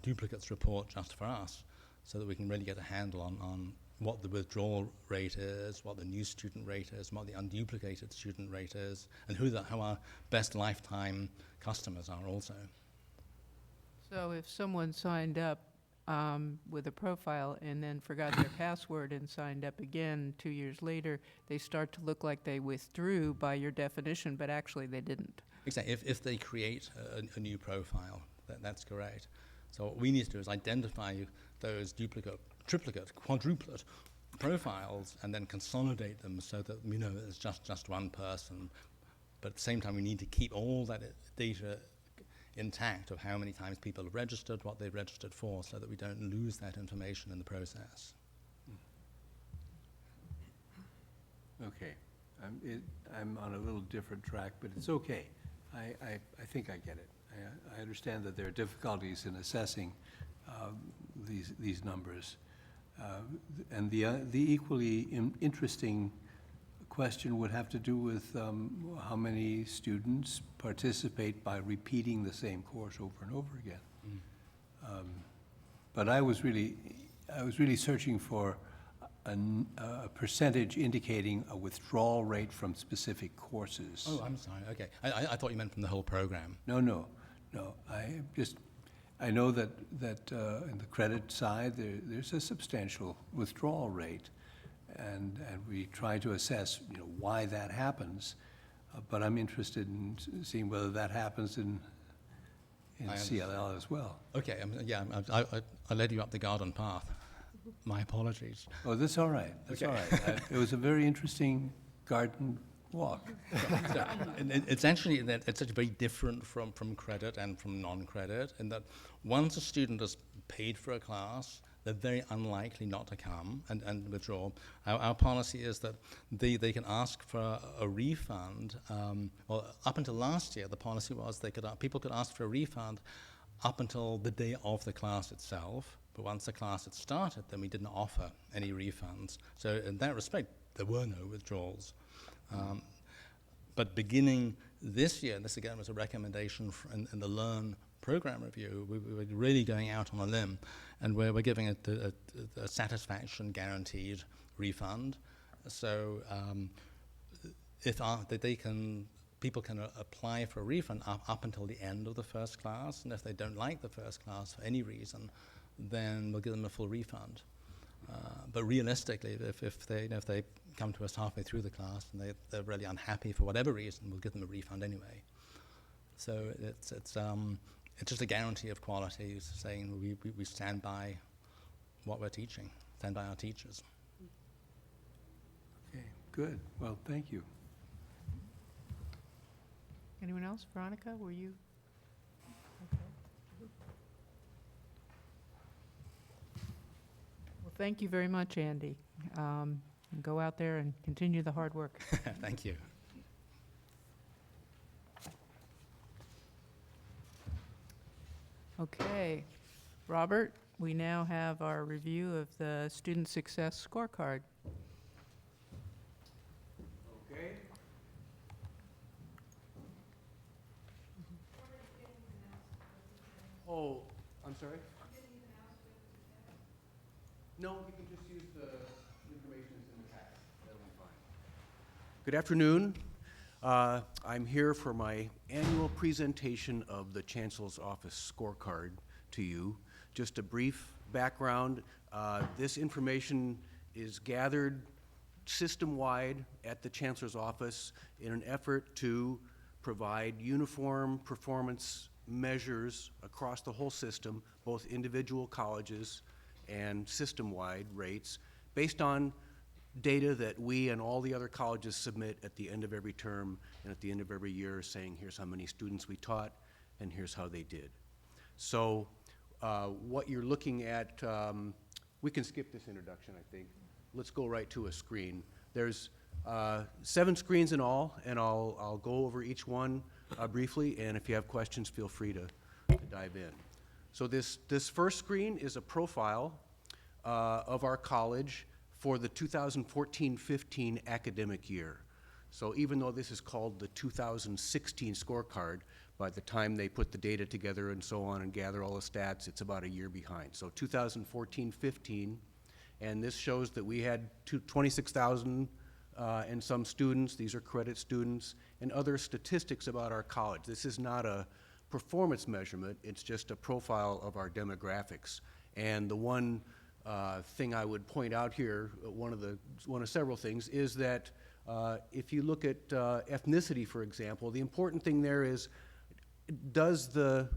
duplicates report just for us, so that we can really get a handle on what the withdrawal rate is, what the new student rate is, what the unduplicated student rate is, and who our best lifetime customers are also. So if someone signed up with a profile and then forgot their password and signed up again 2 years later, they start to look like they withdrew by your definition, but actually they didn't. Exactly. If they create a new profile, that's correct. So what we need to do is identify those duplicate, triplicate, quadruplet profiles and then consolidate them so that we know it's just one person. But at the same time, we need to keep all that data intact of how many times people have registered, what they've registered for, so that we don't lose that information in the process. Okay. I'm on a little different track, but it's okay. I think I get it. I understand that there are difficulties in assessing these numbers. And the equally interesting question would have to do with how many students participate by repeating the same course over and over again. But I was really searching for a percentage indicating a withdrawal rate from specific courses. Oh, I'm sorry. Okay. I thought you meant from the whole program. No. I know that in the credit side, there's a substantial withdrawal rate, and we try to assess, why that happens. But I'm interested in seeing whether that happens in CLL as well. Okay. I led you up the garden path. My apologies. Oh, that's all right. That's all right. It was a very interesting garden walk. And it's actually that it's actually very different from credit and from non-credit, in that once a student has paid for a class, they're very unlikely not to come and withdraw. Our policy is that they can ask for a refund. Well, up until last year, the policy was people could ask for a refund up until the day of the class itself. But once the class had started, then we didn't offer any refunds. So in that respect, there were no withdrawals. But beginning this year, this again was a recommendation in the Learn program review, we were really going out on a limb, and we're giving a satisfaction guaranteed refund. So people can apply for a refund up until the end of the first class, and if they don't like the first class for any reason, then we'll give them a full refund. But realistically, if they come to us halfway through the class and they're really unhappy for whatever reason, we'll give them a refund anyway. So it's just a guarantee of quality, saying we stand by what we're teaching, stand by our teachers. Okay, good. Well, thank you. Anyone else? Veronica, were you? Well, thank you very much, Andy. Go out there and continue the hard work. Thank you. Okay, Robert, we now have our review of the Student Success Scorecard. Okay. Oh, I'm sorry? No, you can just use the information that's in the text. That'll be fine. Good afternoon. I'm here for my annual presentation of the Chancellor's Office scorecard to you. Just a brief background. This information is gathered system-wide at the Chancellor's Office in an effort to provide uniform performance measures across the whole system, both individual colleges and system-wide rates, based on data that we and all the other colleges submit at the end of every term and at the end of every year, saying here's how many students we taught and here's how they did. So what you're looking at, we can skip this introduction, I think. Let's go right to a screen. There's 7 screens in all, and I'll go over each one briefly, and if you have questions, feel free to dive in. So this first screen is a profile of our college for the 2014-15 academic year. So even though this is called the 2016 scorecard, by the time they put the data together and so on and gather all the stats, it's about a year behind. So 2014-15, and this shows that we had 26,000 and some students. These are credit students, and other statistics about our college. This is not a performance measurement, it's just a profile of our demographics. And the one thing I would point out here, one of several things, is that if you look at ethnicity, for example, the important thing there is, does the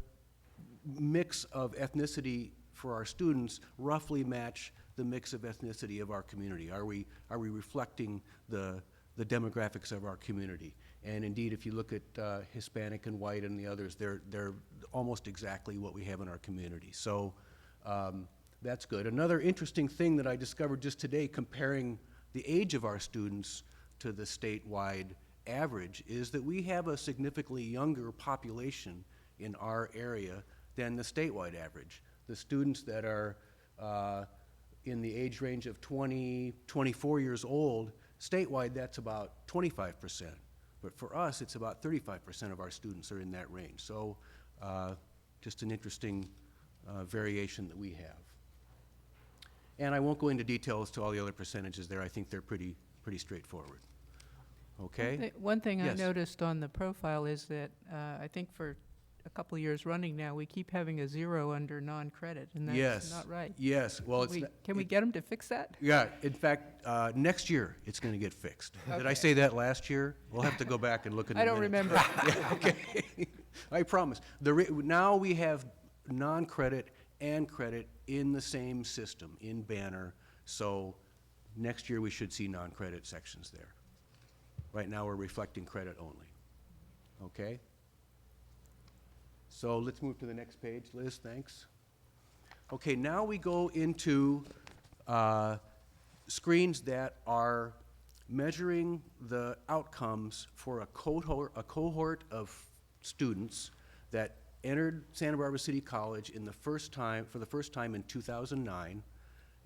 mix of ethnicity for our students roughly match the mix of ethnicity of our community? Are we reflecting the demographics of our community? And indeed, if you look at Hispanic and white and the others, they're almost exactly what we have in our community. So that's good. Another interesting thing that I discovered just today, comparing the age of our students to the statewide average, is that we have a significantly younger population in our area than the statewide average. The students that are in the age range of 20, 24 years old Statewide, that's about 25%, but for us, it's about 35% of our students are in that range. So just an interesting variation that we have. And I won't go into details to all the other percentages there. I think they're pretty straightforward. Okay? One thing I Yes. noticed on the profile is that I think for a couple of years running now, we keep having a 0 under non-credit, and that's Yes. not right. Yes, well, it's. Can we get them to fix that? Yeah, in fact, next year, it's going to get fixed. Did I Okay. say that last year? We'll have to go back and look at the I don't minutes. remember. Yeah, okay. I promise. Now we have non-credit and credit in the same system, in Banner, so next year we should see non-credit sections there. Right now, we're reflecting credit only. Okay? So let's move to the next page. Liz, thanks. Okay, now we go into screens that are measuring the outcomes for a cohort of students that entered Santa Barbara City College for the first time in 2009,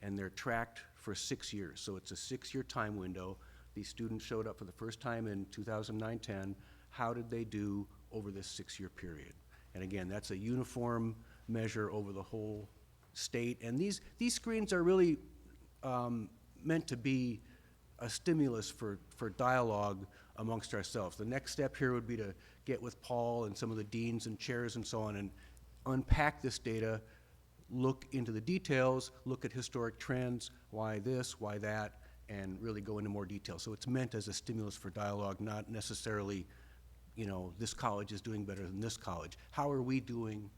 and they're tracked for 6 years. So it's a 6-year time window. These students showed up for the first time in 2009-10. How did they do over this 6-year period? And again, that's a uniform measure over the whole state. And these screens are really meant to be a stimulus for dialogue amongst ourselves. The next step here would be to get with Paul and some of the deans and chairs and so on and unpack this data, look into the details, look at historic trends, why this, why that, and really go into more detail. So it's meant as a stimulus for dialogue, not necessarily, you know, this college is doing better than this college. How are we doing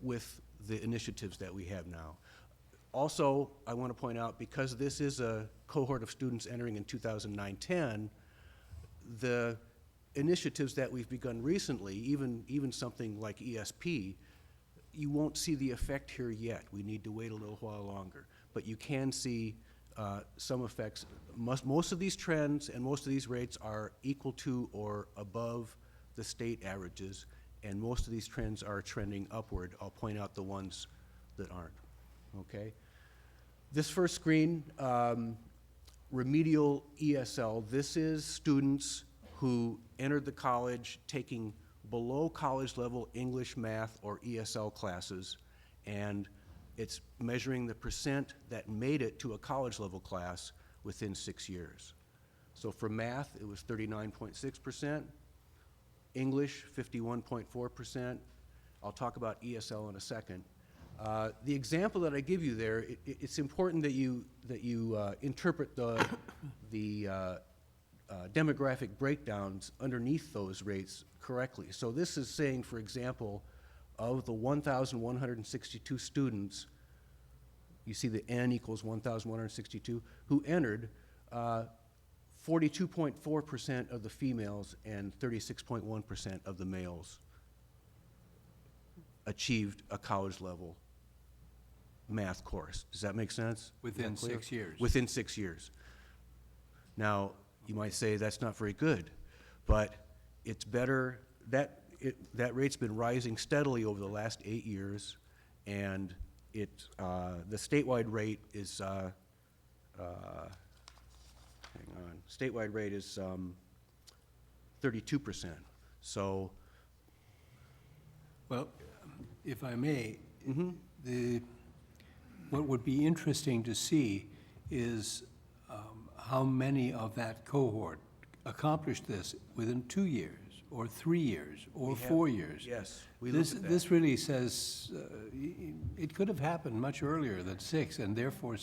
with the initiatives that we have now? Also, I want to point out, because this is a cohort of students entering in 2009-10, the initiatives that we've begun recently, even something like ESP, you won't see the effect here yet. We need to wait a little while longer. But you can see some effects. Most of these trends and most of these rates are equal to or above the state averages, and most of these trends are trending upward. I'll point out the ones that aren't, okay? This first screen, remedial ESL, this is students who entered the college taking below college level English, math, or ESL classes, and it's measuring the percent that made it to a college level class within 6 years. So for math, it was 39.6%, English, 51.4%. I'll talk about ESL in a second. The example that I give you there, it's important that you interpret the demographic breakdowns underneath those rates correctly. So this is saying, for example, of the 1,162 students, you see the N equals 1,162, who entered, 42.4% of the females and 36.1% of the males achieved a college level math course. Does that make sense? Is Within that clear? 6 years. Within 6 years. Now, you might say that's not very good, but it's better. That rate's been rising steadily over the last 8 years, and the statewide rate is statewide rate is 32%. So, Well, if I may, what would be interesting to see is how many of that cohort accomplished this within 2 years, or 3 years, or 4 years. yes, we look at that. This really says it could have happened much earlier than 6, and therefore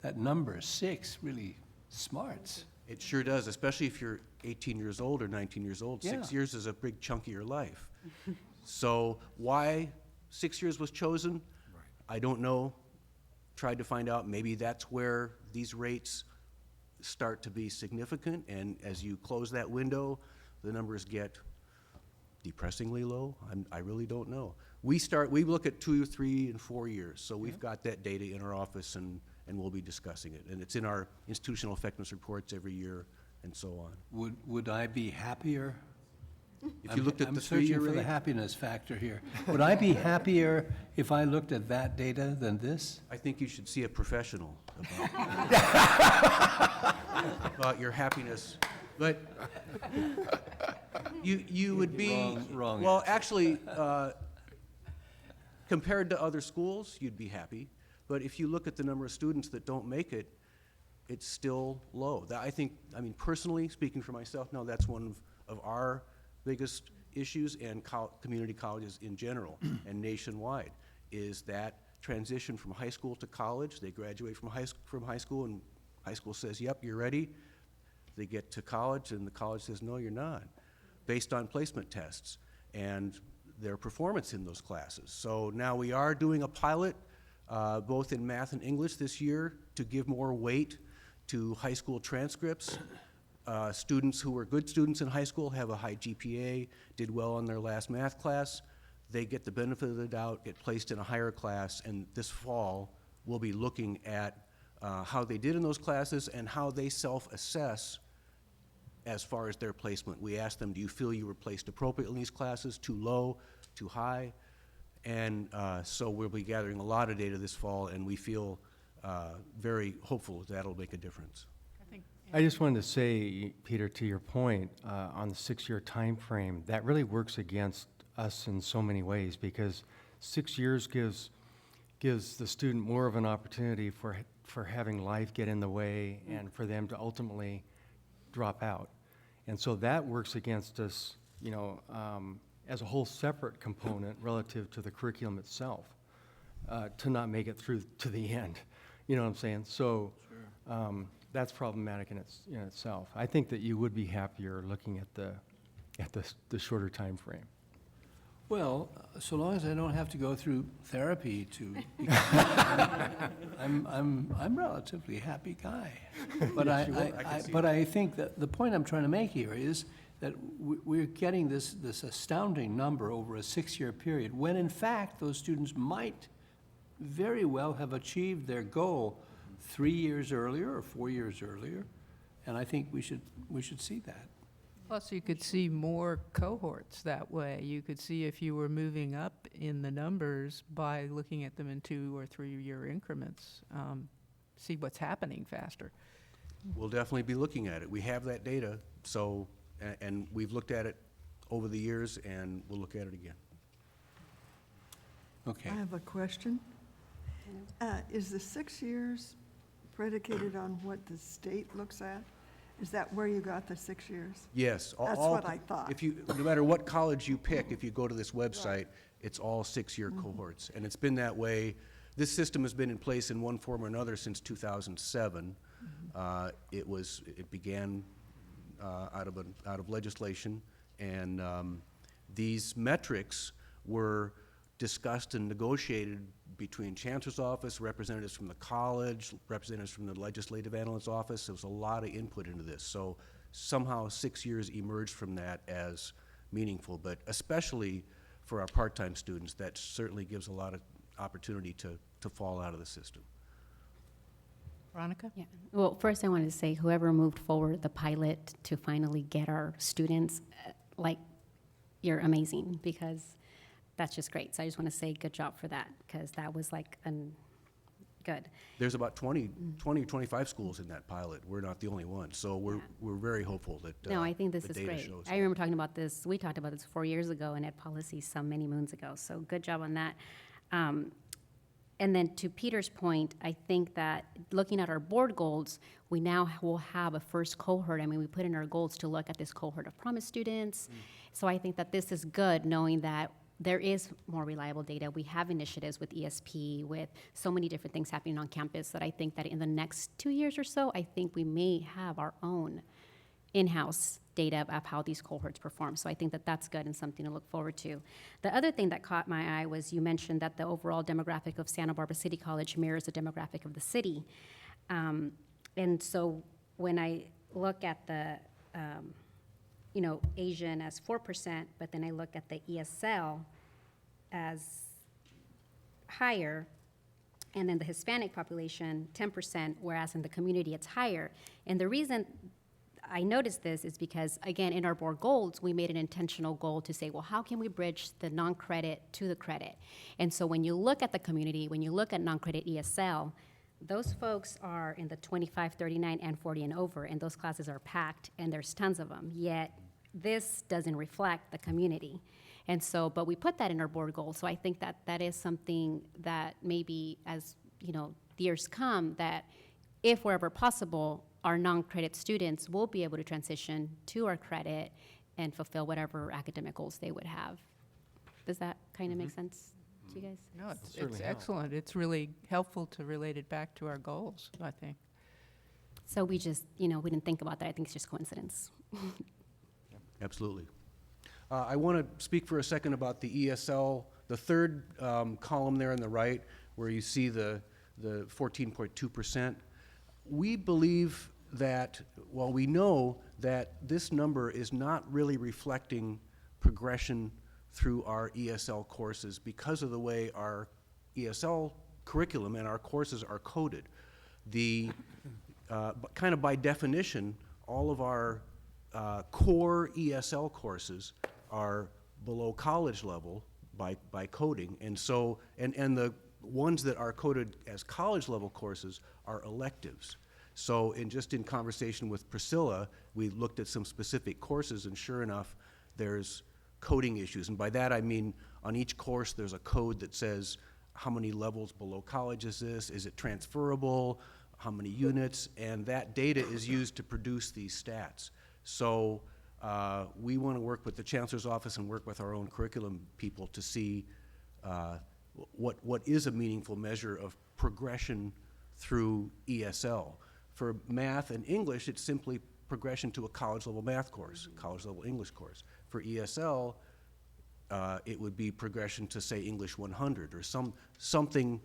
that number 6 really smarts. It sure does, especially if you're 18 years old or 19 years old. 6 Yeah. years is a big chunk of your life. So why 6 years was chosen? I don't know. Tried to find out. Maybe that's where these rates start to be significant, and as you close that window, the numbers get depressingly low. I really don't know. We look at 2, 3, and 4 years, so we've got that data in our office, and we'll be discussing it. And it's in our institutional effectiveness reports every year, and so on. Would I be happier If you looked at I'm the searching three-year for the rate, happiness factor here. Would I be happier if I looked at that data than this? I think you should see a professional about your happiness. But you would be, Wrong well, answer. actually, compared to other schools, you'd be happy. But if you look at the number of students that don't make it, it's still low. I mean, personally, speaking for myself, no, that's one of our biggest issues, and community colleges in general and nationwide, is that transition from high school to college. They graduate from high school, and high school says, yep, you're ready. They get to college, and the college says, no, you're not, based on placement tests and their performance in those classes. So now we are doing a pilot, both in math and English this year, to give more weight to high school transcripts. Students who were good students in high school, have a high GPA, did well in their last math class, they get the benefit of the doubt, get placed in a higher class, and this fall, we'll be looking at how they did in those classes and how they self-assess as far as their placement. We asked them, do you feel you were placed appropriately in these classes, too low, too high? And so we'll be gathering a lot of data this fall, and we feel very hopeful that that'll make a difference. I just wanted to say, Peter, to your point, on the 6-year time frame, that really works against us in so many ways, because 6 years gives the student more of an opportunity for having life get in the way and for them to ultimately drop out. And so that works against us, you know, as a whole separate component relative to the curriculum itself, to not make it through to the end. You know what I'm saying? So that's problematic in itself. I think that you would be happier looking at the shorter time frame. Well, so long as I don't have to go through therapy to, I'm a relatively happy guy. But I think that the point I'm trying to make here is that we're getting this astounding number over a 6-year period, when in fact those students might very well have achieved their goal 3 years earlier or 4 years earlier, and I think we should see that. Plus, you could see more cohorts that way. You could see if you were moving up in the numbers by looking at them in 2 or 3 year increments, see what's happening faster. We'll definitely be looking at it. We have that data, so, and we've looked at it over the years, and we'll look at it again. Okay. I have a question. Is the 6 years predicated on what the state looks at? Is that where you got the 6 years? Yes. That's what I thought. No matter what college you pick, if you go to this website, it's all 6-year cohorts. And it's been that way. This system has been in place in one form or another since 2007. It began out of legislation, and these metrics were discussed and negotiated between Chancellor's office, representatives from the college, representatives from the legislative analyst's office. There was a lot of input into this. So somehow 6 years emerged from that as meaningful, but especially for our part-time students, that certainly gives a lot of opportunity to fall out of the system. Veronica? Yeah. Well, first I wanted to say whoever moved forward the pilot to finally get our students, you're amazing, because that's just great. So I just want to say good job for that, because that was good. There's about 20 or 25 schools in that pilot. We're not the only one. So we're very hopeful that No, I think this the is data great. shows I remember talking about this, we talked about this 4 years ago in Ed Policy some many moons ago. So good job on that. And then to Peter's point, I think that looking at our board goals, we now will have a first cohort. I mean, we put in our goals to look at this cohort of promise students. So I think that this is good, knowing that there is more reliable data. We have initiatives with ESP, with so many different things happening on campus, that I think that in the next 2 years or so, I think we may have our own in-house data of how these cohorts perform. So I think that that's good and something to look forward to. The other thing that caught my eye was you mentioned that the overall demographic of Santa Barbara City College mirrors the demographic of the city. And so when I look at the Asian as 4%, but then I look at the ESL as higher, and then the Hispanic population, 10%, whereas in the community it's higher. And the reason I noticed this is because, again, in our board goals, we made an intentional goal to say, well, how can we bridge the non-credit to the credit? And so when you look at the community, when you look at non-credit ESL, those folks are in the 25, 39, and 40 and over, and those classes are packed, and there's tons of them. Yet, this doesn't reflect the community. And so, but we put that in our board goal, so I think that that is something that maybe as, you know, the years come, that if wherever possible, our non-credit students will be able to transition to our credit and fulfill whatever academic goals they would have. Does that kind of make sense to you guys? No, it's certainly help. excellent. It's really helpful to relate it back to our goals, I think. So we just, you know, we didn't think about that. I think it's just coincidence. Absolutely. I want to speak for a second about the ESL, the third column there on the right, where you see the 14.2%. We believe that, while we know that this number is not really reflecting progression through our ESL courses because of the way our ESL curriculum and our courses are coded. Kind of by definition, all of our core ESL courses are below college level by coding, and so, and the ones that are coded as college level courses are electives. So in conversation with Priscilla, we looked at some specific courses, and sure enough, there's coding issues. And by that I mean on each course there's a code that says how many levels below college is this, is it transferable, how many units, and that data is used to produce these stats. So we want to work with the Chancellor's Office and work with our own curriculum people to see what is a meaningful measure of progression through ESL. For math and English, it's simply progression to a college-level math course, college-level English course. For ESL, it would be progression to, say, English 100 or something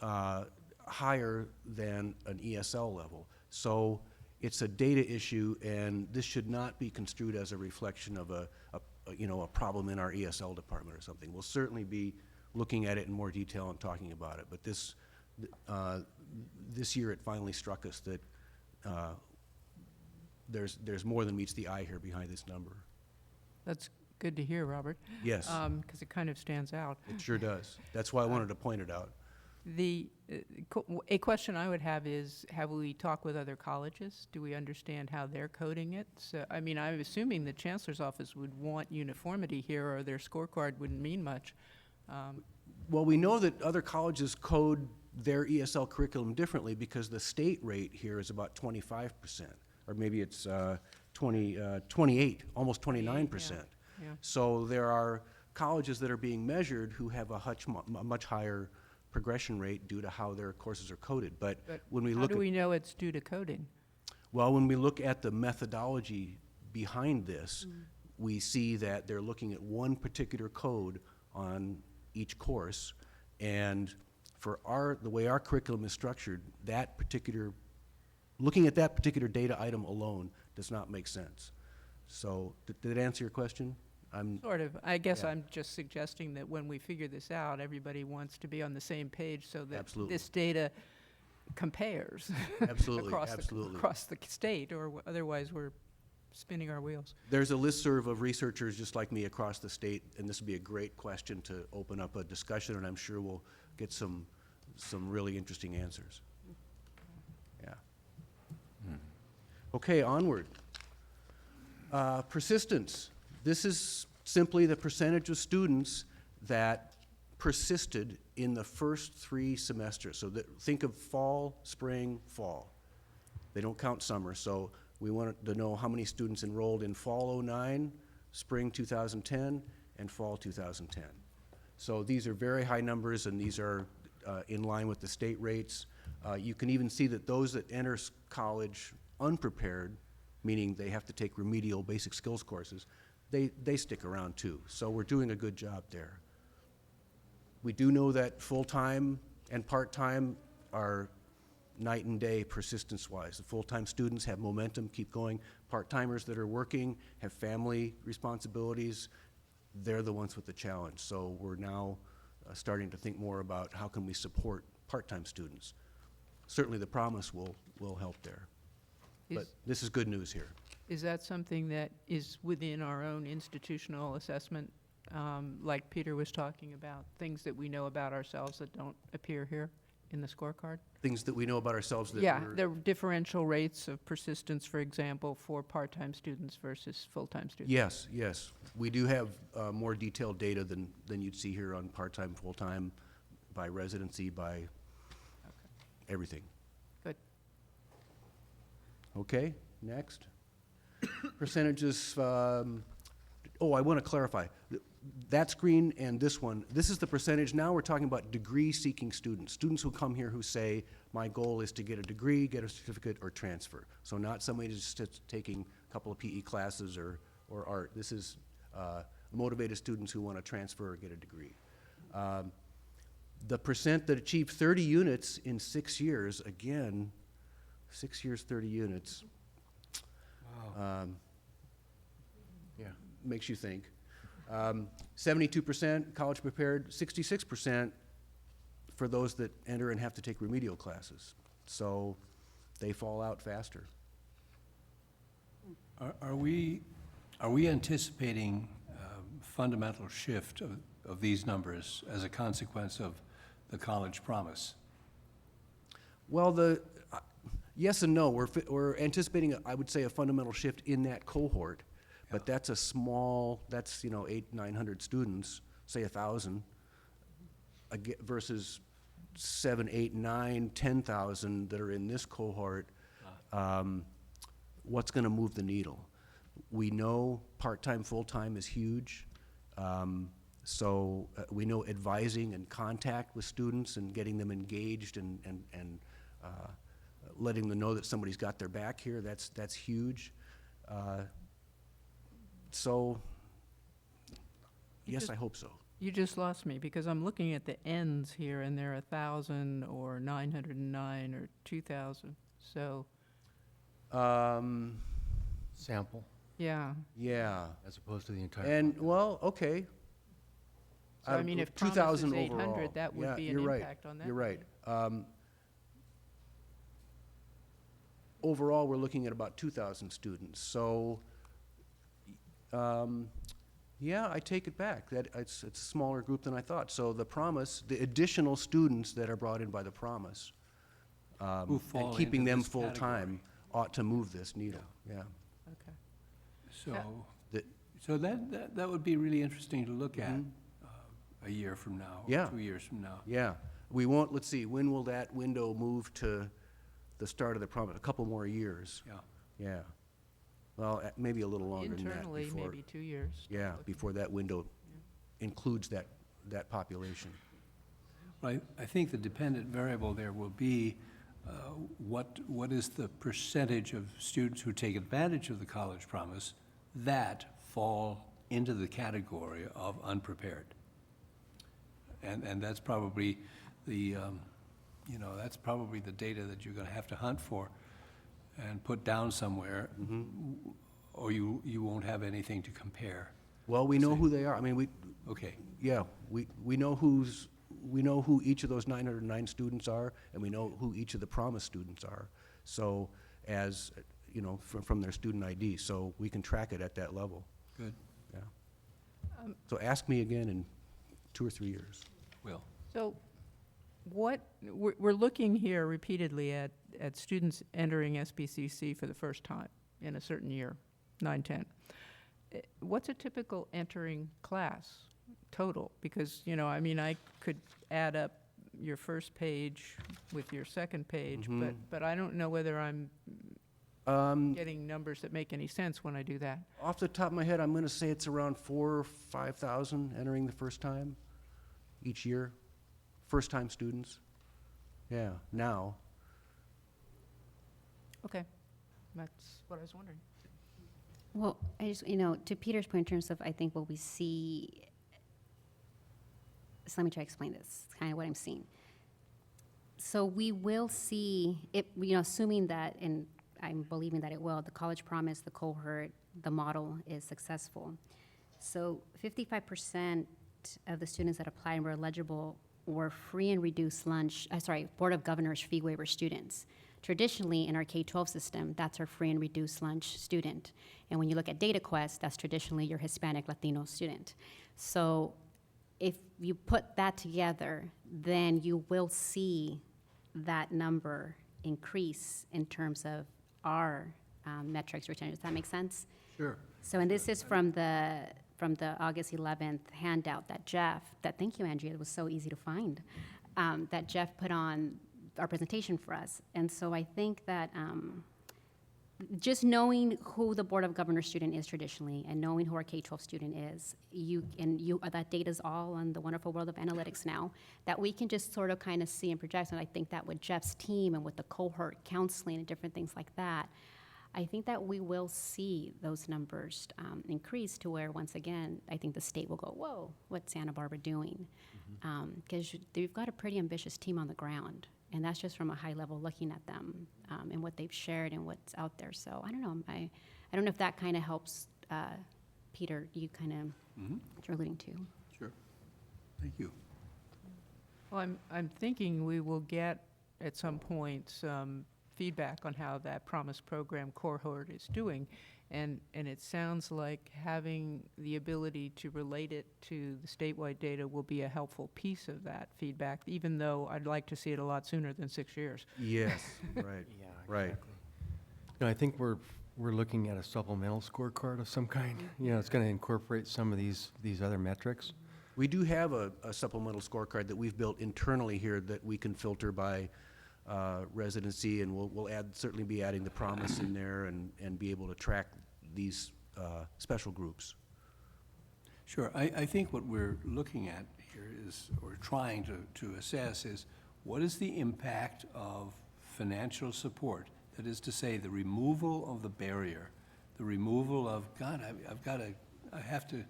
higher than an ESL level. So it's a data issue, and this should not be construed as a reflection of a problem in our ESL department or something. We'll certainly be looking at it in more detail and talking about it. But this year, it finally struck us that there's more than meets the eye here behind this number. That's good to hear, Robert. Yes. Because it kind of stands out. It sure does. That's why I wanted to point it out. A question I would have is, have we talked with other colleges? Do we understand how they're coding it? So, I mean, I'm assuming the Chancellor's Office would want uniformity here, or their scorecard wouldn't mean much. Well, we know that other colleges code their ESL curriculum differently because the state rate here is about 25%, or maybe it's 28, almost 29%. Yeah. So there are colleges that are being measured who have a much higher progression rate due to how their courses are coded. But when we How look do at, we know it's due to coding? well, when we look at the methodology behind this, we see that they're looking at one particular code on each course, and for the way our curriculum is structured, looking at that particular data item alone does not make sense. So, did it answer your question? Sort of. I guess Yeah. I'm just suggesting that when we figure this out, everybody wants to be on the same page so that Absolutely. this data compares. Absolutely, across absolutely. across the state, or otherwise we're spinning our wheels. There's a listserv of researchers just like me across the state, and this would be a great question to open up a discussion, and I'm sure we'll get some really interesting answers. Yeah. Okay, onward. Persistence. This is simply the percentage of students that persisted in the first 3 semesters. So think of fall, spring, fall. They don't count summer, so we wanted to know how many students enrolled in fall '09, spring 2010, and fall 2010. So these are very high numbers, and these are in line with the state rates. You can even see that those that enter college unprepared, meaning they have to take remedial basic skills courses, they stick around too. So we're doing a good job there. We do know that full-time and part-time are night and day persistence-wise. The full-time students have momentum, keep going. Part-timers that are working have family responsibilities. They're the ones with the challenge. So we're now starting to think more about how can we support part-time students. Certainly the promise will help there. But this is good news here. Is that something that is within our own institutional assessment, like Peter was talking about, things that we know about ourselves that don't appear here in the scorecard? Things that we know about ourselves that Yeah, we're- the differential rates of persistence, for example, for part-time students versus full-time students. Yes, yes. We do have more detailed data than you'd see here on part-time, full-time, by residency, by everything. Good. Okay, next. Percentages, I want to clarify. That screen and this one, this is the percentage, now we're talking about degree-seeking students. Students who come here who say, my goal is to get a degree, get a certificate, or transfer. So not somebody just taking a couple of PE classes or art. This is motivated students who want to transfer or get a degree. The percent that achieve 30 units in 6 years, again, 6 years, 30 units. Yeah. Makes you think. 72% college prepared, 66% for those that enter and have to take remedial classes. So they fall out faster. Are we anticipating fundamental shift of these numbers as a consequence of the college promise? Well, yes and no. We're anticipating, I would say, a fundamental shift in that cohort, but that's a small, that's, 800-900 students, say 1,000, versus 7, 8, 9, 10,000 that are in this cohort. What's going to move the needle? We know part-time, full-time is huge. So we know advising and contact with students and getting them engaged and letting them know that somebody's got their back here, that's huge. So, yes, I hope so. You just lost me, because I'm looking at the ends here, and they're 1,000 or 909 or 2,000, so, Sample, yeah. Yeah, as opposed to the entire. and, well, okay. So, I mean, if promise is 2,000 800, overall. that would Yeah, be an you're right. impact on that. You're right. Overall, we're looking at about 2,000 students. So, yeah, I take it back. That it's a smaller group than I thought. So the promise, the additional students that are brought in by the promise, Who fall and keeping into them this full-time ought to move this needle, yeah. Okay. So, That- so that would be really interesting to look at a year from now, or Yeah. 2 years from now. Yeah, we won't, let's see, when will that window move to the start of the promise? A couple more years, Yeah. yeah. Well, maybe a little longer than that Internally, before, maybe 2 years. yeah, Looking- before that window includes that population. Right, I think the dependent variable there will be what is the percentage of students who take advantage of the college promise that fall into the category of unprepared? And that's probably that's probably the data that you're going to have to hunt for and put down somewhere, or you won't have anything to compare. Well, we know who they are. I mean, Okay, yeah, we know who each of those 909 students are, and we know who each of the promise students are. So as, from their student ID, so we can track it at that level, good, yeah. So ask me again in 2 or 3 years. Will. So we're looking here repeatedly at students entering SBCC for the first time in a certain year, 9, 10. What's a typical entering class total? Because, I could add up your first page with your second page, but I don't know whether I'm getting numbers that make any sense when I do that. Off the top of my head, I'm going to say it's around 4,000 or 5,000 entering the first time each year, first-time students. Yeah, now. Okay, that's what I was wondering. Well, I just, to Peter's point in terms of, I think what we see, so let me try to explain this. It's kind of what I'm seeing. So we will see, it, assuming that, and I'm believing that it will, the college promise, the cohort, the model is successful. So 55% of the students that applied and were eligible were free and reduced lunch, Board of Governors fee waiver students. Traditionally, in our K-12 system, that's our free and reduced lunch student. And when you look at DataQuest, that's traditionally your Hispanic Latino student. So if you put that together, then you will see that number increase in terms of our metrics return. Does that make sense? Sure. So, and this is from the August 11th handout that thank you, Andrea, it was so easy to find, that Jeff put on our presentation for us. And so I think that just knowing who the Board of Governors student is traditionally and knowing who our K-12 student is, that data is all on the wonderful world of analytics now, that we can just sort of kind of see and project. And I think that with Jeff's team and with the cohort counseling and different things like that, I think that we will see those numbers increase to where, once again, I think the state will go, whoa, what's Santa Barbara doing? Because they've got a pretty ambitious team on the ground. And that's just from a high level looking at them and what they've shared and what's out there. So I don't know. I don't know if that kind of helps, Peter, you kind of, what you're alluding to. Sure. Thank you. Well, I'm thinking we will get at some point some feedback on how that Promise program cohort is doing. And it sounds like having the ability to relate it to the statewide data will be a helpful piece of that feedback, even though I'd like to see it a lot sooner than 6 years. Yes, right, Yeah, right. exactly. No, I think we're looking at a supplemental scorecard of some kind. You know, it's going to incorporate some of these other metrics. We do have a supplemental scorecard that we've built internally here that we can filter by residency, and we'll certainly be adding the Promise in there and be able to track these special groups. Sure. I think what we're looking at here is, or trying to assess, is what is the impact of financial support? That is to say, the removal of the barrier, the removal of, God, I have to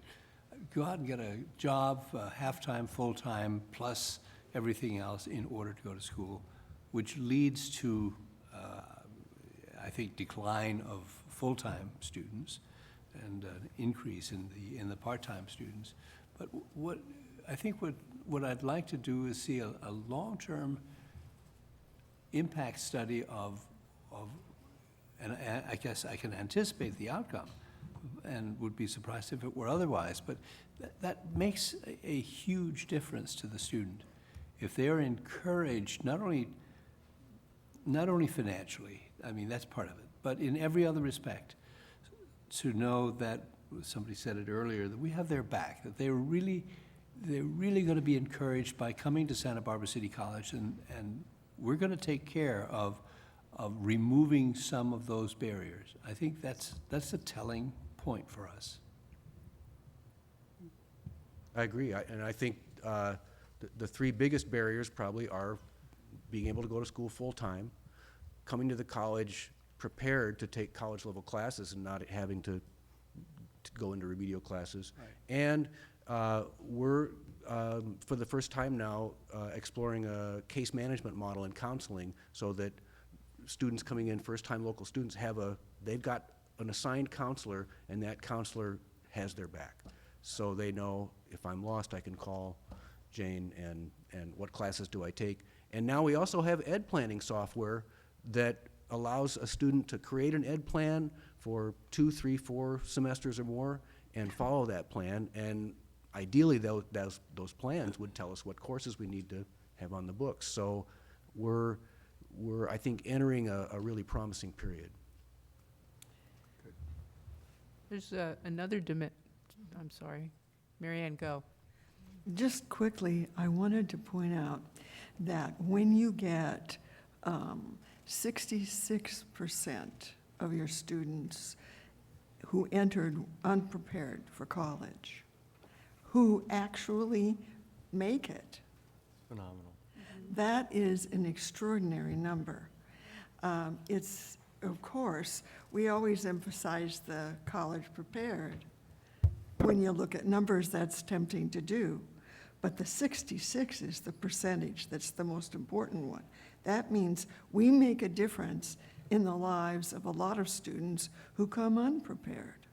go out and get a job, half-time, full-time, plus everything else in order to go to school, which leads to, I think, decline of full-time students and an increase in the part-time students. But I think what I'd like to do is see a long-term impact study of, and I guess I can anticipate the outcome and would be surprised if it were otherwise, but that makes a huge difference to the student. If they're encouraged, not only financially, I mean, that's part of it, but in every other respect, to know that, somebody said it earlier, that we have their back, that they're really going to be encouraged by coming to Santa Barbara City College, and we're going to take care of removing some of those barriers. I think that's a telling point for us. I agree, and I think the three biggest barriers probably are being able to go to school full-time, coming to the college prepared to take college-level classes and not having to go into remedial classes. Right. And we're, for the first time now, exploring a case management model in counseling so that students coming in, first-time local students, they've got an assigned counselor, and that counselor has their back. So they know, if I'm lost, I can call Jane, and what classes do I take. And now we also have ed planning software that allows a student to create an ed plan for 2, 3, 4 semesters or more and follow that plan. And ideally, those plans would tell us what courses we need to have on the books. So we're I think, entering a really promising period. There's another I'm sorry. Mary Ann, go. Just quickly, I wanted to point out that when you get 66% of your students who entered unprepared for college, who actually make it, Phenomenal. that is an extraordinary number. It's, of course, we always emphasize the college prepared. When you look at numbers, that's tempting to do. But the 66 is the percentage that's the most important one. That means we make a difference in the lives of a lot of students who come unprepared.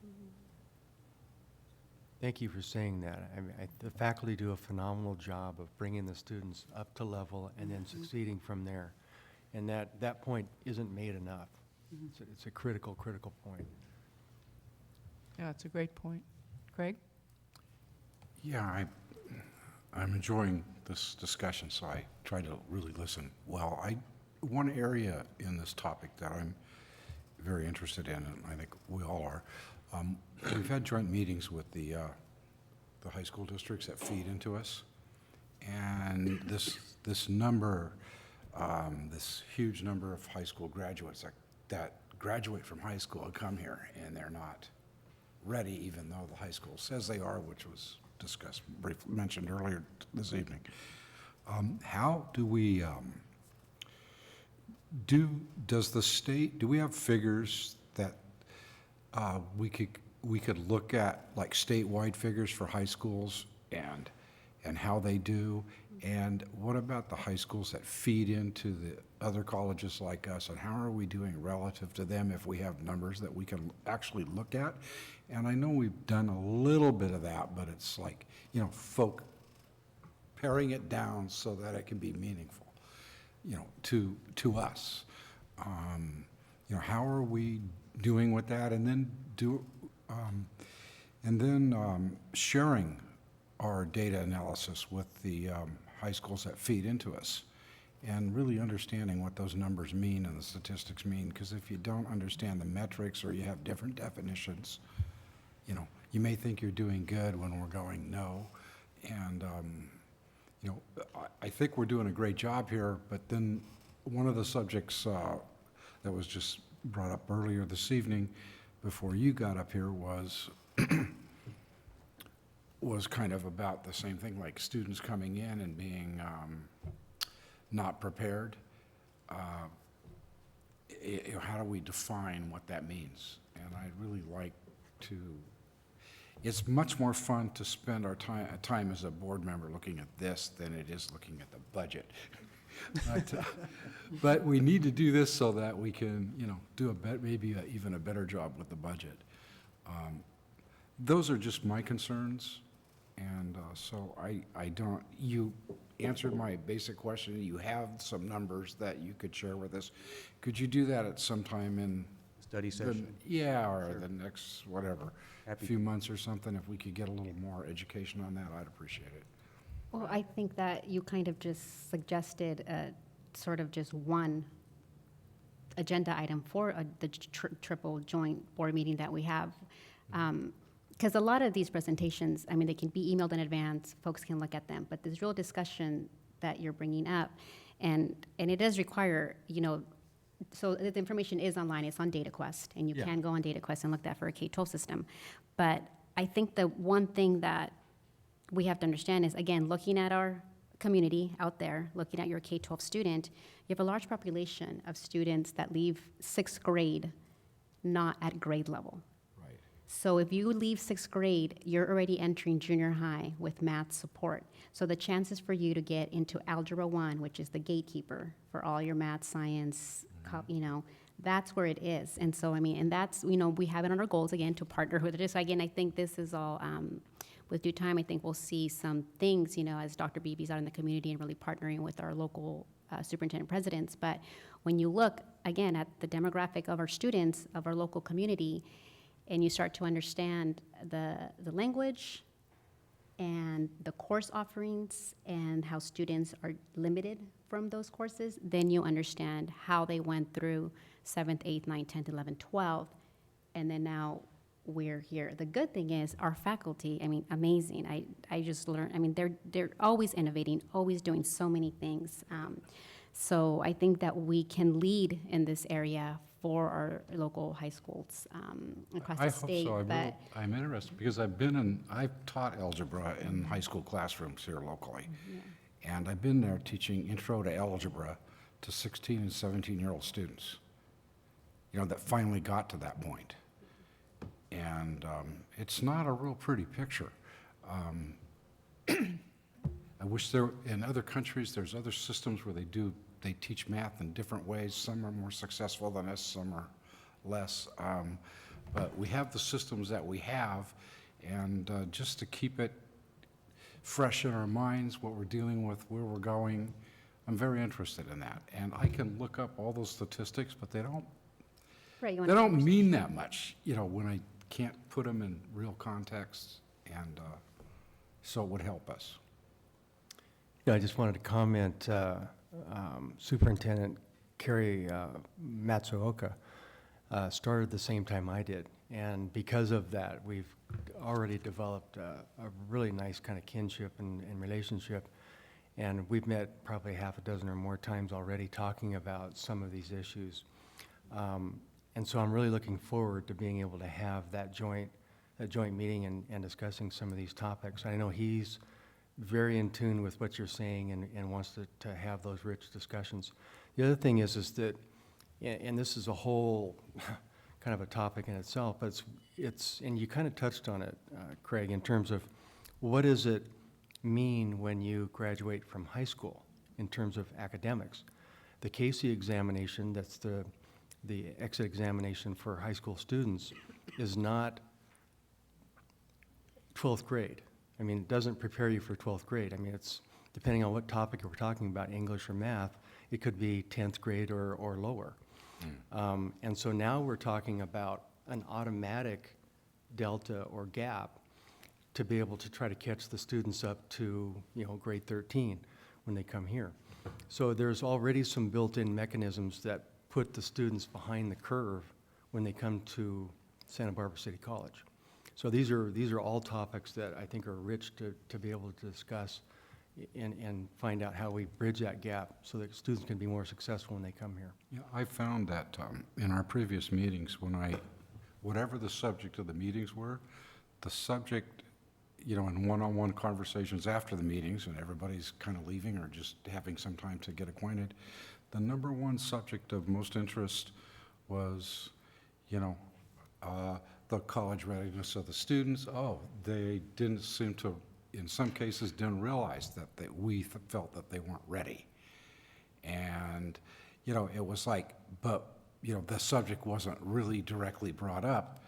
Thank you for saying that. I mean, the faculty do a phenomenal job of bringing the students up to level and then succeeding from there. And that point isn't made enough. It's a critical point. Yeah, it's a great point. Craig? Yeah, I'm enjoying this discussion, so I try to really listen well. One area in this topic that I'm very interested in, and I think we all are, we've had joint meetings with the high school districts that feed into us, and this number, this huge number of high school graduates that graduate from high school and come here, and they're not ready, even though the high school says they are, which was discussed, briefly mentioned earlier this evening. How do we, does the state, do we have figures that we could look at, like statewide figures for high schools and how they do? And what about the high schools that feed into the other colleges like us, and how are we doing relative to them if we have numbers that we can actually look at? And I know we've done a little bit of that, but it's like, paring it down so that it can be meaningful, to us. How are we doing with that? And then sharing our data analysis with the high schools that feed into us, and really understanding what those numbers mean and the statistics mean. Because if you don't understand the metrics, or you have different definitions, you may think you're doing good when we're going no. And I think we're doing a great job here, but then one of the subjects that was just brought up earlier this evening before you got up here was kind of about the same thing, like students coming in and being not prepared. How do we define what that means? And I'd really like to, it's much more fun to spend our time as a board member looking at this than it is looking at the budget. But we need to do this so that we can, do even a better job with the budget. Those are just my concerns. And so you answered my basic question. You have some numbers that you could share with us. Could you do that at some time in Study session? or the next, whatever, few months or something? If we could get a little more education on that, I'd appreciate it. Well, I think that you kind of just suggested sort of just one agenda item for the triple joint board meeting that we have. Because a lot of these presentations, they can be emailed in advance, folks can look at them, but this real discussion that you're bringing up, and it does require, so the information is online, it's on DataQuest, and you can go on DataQuest and look that for a K-12 system. But I think the one thing that we have to understand is, again, looking at our community out there, looking at your K-12 student, you have a large population of students that leave sixth grade not at grade level. So if you leave sixth grade, you're already entering junior high with math support. So the chances for you to get into Algebra 1, which is the gatekeeper for all your math, science, that's where it is. And so, and that's, we have it on our goals, again, to partner with it. So again, I think this is all, with due time, I think we'll see some things, as Dr. Beebe's out in the community and really partnering with our local superintendent presidents. But when you look, again, at the demographic of our students, of our local community, and you start to understand the language and the course offerings and how students are limited from those courses, then you understand how they went through 7th, 8th, 9th, 10th, 11th, 12th, and then now we're here. The good thing is our faculty, amazing. I just learned, they're always innovating, always doing so many things. So I think that we can lead in this area for our local high schools across the state. I hope so. I'm interested because I've taught algebra in high school classrooms here locally. And I've been there teaching intro to algebra to 16 and 17-year-old students, that finally got to that point. And it's not a real pretty picture. I wish in other countries, there's other systems where they teach math in different ways. Some are more successful than us, some are less. But we have the systems that we have, and just to keep it fresh in our minds, what we're dealing with, where we're going, I'm very interested in that. And I can look up all those statistics, but they don't Right, you They want don't mean that much, when I can't put them in real context, and so it would help us. Yeah, I just wanted to comment, Superintendent Kerry Matsuoka started the same time I did. And because of that, we've already developed a really nice kind of kinship and relationship. And we've met probably half a dozen or more times already talking about some of these issues. And so I'm really looking forward to being able to have that joint meeting and discussing some of these topics. I know he's very in tune with what you're saying and wants to have those rich discussions. The other thing is that, and this is a whole kind of a topic in itself, but it's and you kind of touched on it, Craig, in terms of what does it mean when you graduate from high school in terms of academics. The CASE examination, that's the exit examination for high school students, is not 12th grade. I mean, it doesn't prepare you for 12th grade. I mean, it's depending on what topic we're talking about, English or math, it could be 10th grade or lower. And so now we're talking about an automatic delta or gap to be able to try to catch the students up to, grade 13 when they come here. So there's already some built-in mechanisms that put the students behind the curve when they come to Santa Barbara City College. So these are all topics that I think are rich to be able to discuss and find out how we bridge that gap so that students can be more successful when they come here. Yeah, I found that in our previous meetings, whatever the subject of the meetings were, the subject, in one-on-one conversations after the meetings, and everybody's kind of leaving or just having some time to get acquainted, the number one subject of most interest was, the college readiness of the students. Oh, they didn't seem to, in some cases, didn't realize that we felt that they weren't ready. And, it was like, but, the subject wasn't really directly brought up.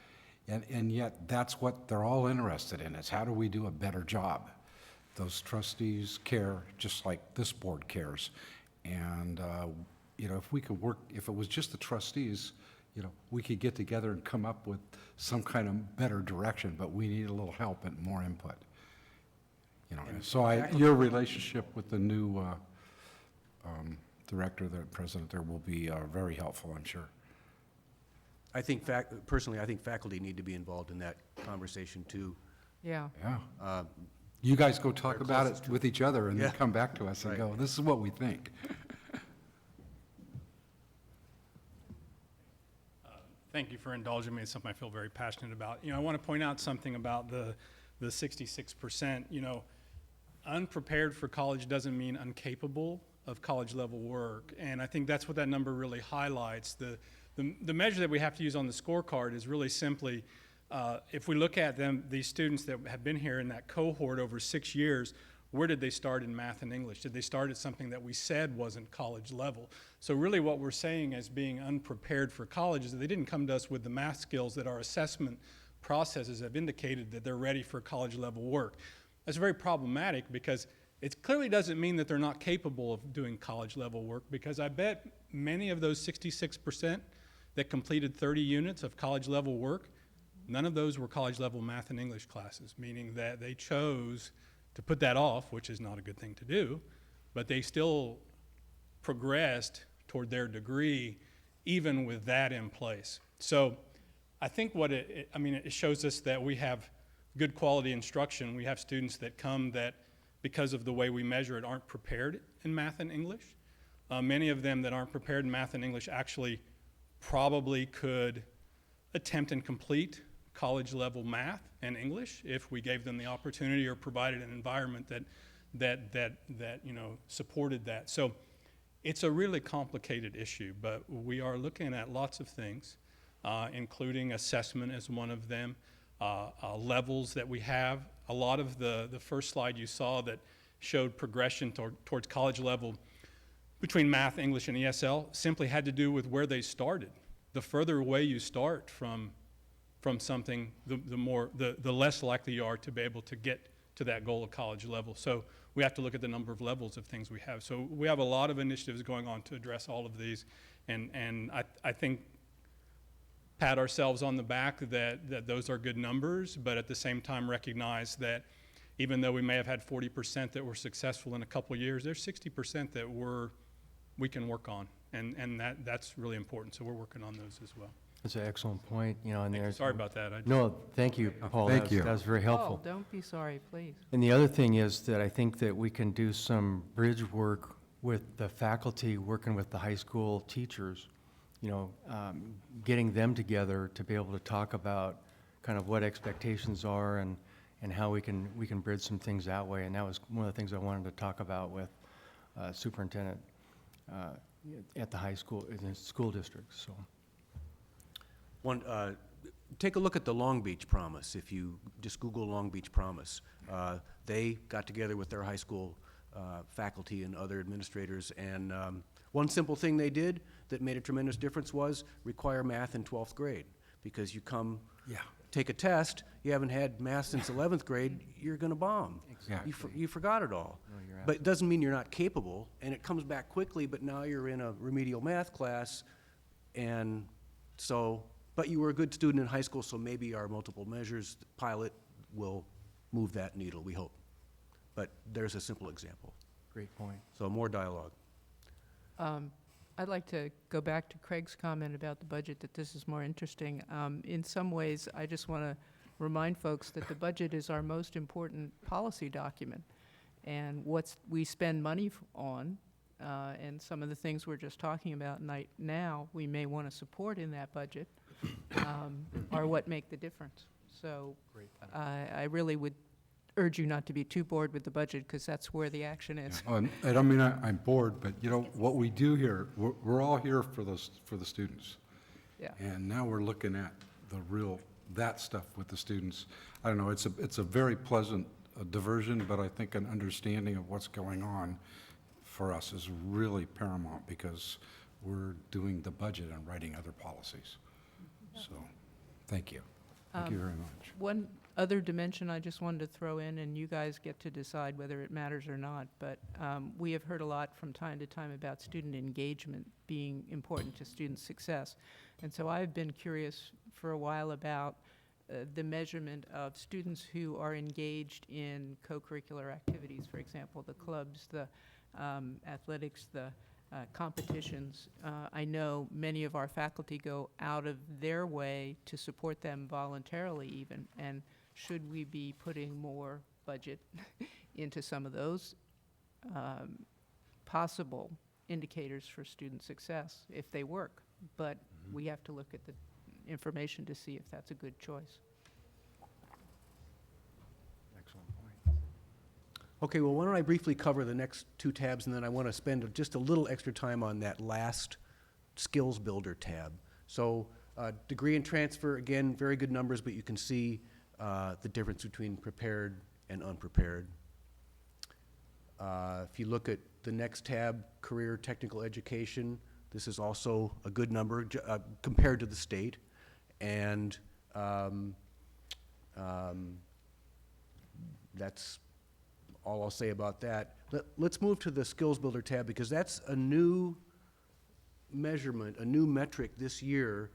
And yet, that's what they're all interested in, is how do we do a better job? Those trustees care just like this board cares. And, if we could work, if it was just the trustees, we could get together and come up with some kind of better direction, but we need a little help and more input. So your relationship with the new director, the president there, will be very helpful, I'm sure. Personally, I think faculty need to be involved in that conversation too. Yeah. Yeah. You guys go talk They're about closest it to with each other and then Yeah. come back to us and Right. go, this is what we think. Thank you for indulging me. It's something I feel very passionate about. I want to point out something about the 66%. Unprepared for college doesn't mean incapable of college level work. And I think that's what that number really highlights. The measure that we have to use on the scorecard is really simply, if we look at these students that have been here in that cohort over 6 years, where did they start in math and English? Did they start at something that we said wasn't college level? So really what we're saying as being unprepared for college is that they didn't come to us with the math skills that our assessment processes have indicated that they're ready for college level work. That's very problematic because it clearly doesn't mean that they're not capable of doing college level work, because I bet many of those 66% that completed 30 units of college level work, none of those were college level math and English classes, meaning that they chose to put that off, which is not a good thing to do, but they still progressed toward their degree even with that in place. So I think it shows us that we have good quality instruction. We have students that come that, because of the way we measure it, aren't prepared in math and English. Many of them that aren't prepared in math and English actually probably could attempt and complete college level math and English if we gave them the opportunity or provided an environment that supported that. So it's a really complicated issue, but we are looking at lots of things, including assessment as one of them, levels that we have. A lot of the first slide you saw that showed progression towards college level between math, English, and ESL simply had to do with where they started. The further away you start from something, the less likely you are to be able to get to that goal of college level. So we have to look at the number of levels of things we have. So we have a lot of initiatives going on to address all of these, and I think pat ourselves on the back that those are good numbers, but at the same time recognize that even though we may have had 40% that were successful in a couple of years, there's 60% that we can work on, and that's really important. So we're working on those as well. That's an excellent point, you know, and Thank you. there's. Sorry about that. No, thank you, Paul. Thank you. That was very helpful. Oh, don't be sorry, please. And the other thing is that I think that we can do some bridge work with the faculty, working with the high school teachers, you know, getting them together to be able to talk about kind of what expectations are and how we can bridge some things that way. And that was one of the things I wanted to talk about with superintendent at the high school, in the school district, so. One, take a look at the Long Beach Promise. If you just Google Long Beach Promise, they got together with their high school faculty and other administrators, and one simple thing they did that made a tremendous difference was require math in 12th grade, because you come take a test, you haven't had math since 11th grade, you're going to bomb. Exactly. You forgot it all. No, you're But it doesn't mean you're not capable, and it comes back quickly, but now you're in a remedial math class, and so, but you were a good student in high school, so maybe our multiple measures pilot will move that needle, we hope. But there's a simple example. Great point. So more dialogue. I'd like to go back to Craig's comment about the budget, that this is more interesting. In some ways, I just want to remind folks that the budget is our most important policy document. And what we spend money on, and some of the things we're just talking about now, we may want to support in that budget, are what make the difference. So I really would urge you not to be too bored with the budget, because that's where the action is. I don't mean I'm bored, but you know, what we do here, we're all here for the students. Yeah. And now we're looking at that stuff with the students. I don't know, it's a very pleasant diversion, but I think an understanding of what's going on for us is really paramount, because we're doing the budget and writing other policies. So, thank you. Thank you very much. One other dimension I just wanted to throw in, and you guys get to decide whether it matters or not, but we have heard a lot from time to time about student engagement being important to student success. And so I've been curious for a while about the measurement of students who are engaged in co-curricular activities, for example, the clubs, the athletics, the competitions. I know many of our faculty go out of their way to support them voluntarily even, and should we be putting more budget into some of those possible indicators for student success if they work? But we have to look at the information to see if that's a good choice. Excellent point. Okay, well, why don't I briefly cover the next two tabs, and then I want to spend just a little extra time on that last Skills Builder tab. So degree and transfer, again, very good numbers, but you can see the difference between prepared and unprepared. If you look at the next tab, career technical education, this is also a good number compared to the state. And that's all I'll say about that. Let's move to the Skills Builder tab, because that's a new measurement, a new metric this year.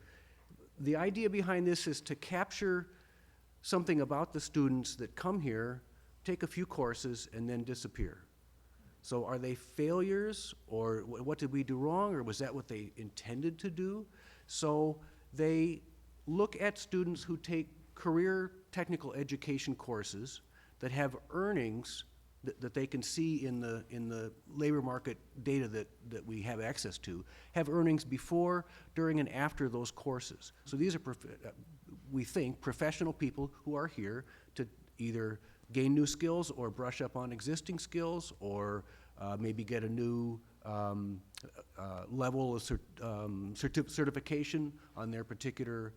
The idea behind this is to capture something about the students that come here, take a few courses, and then disappear. So are they failures, or what did we do wrong, or was that what they intended to do? So they look at students who take career technical education courses that have earnings that they can see in the labor market data that we have access to, have earnings before, during, and after those courses. So these are, we think, professional people who are here to either gain new skills or brush up on existing skills, or maybe get a new level of certification on their particular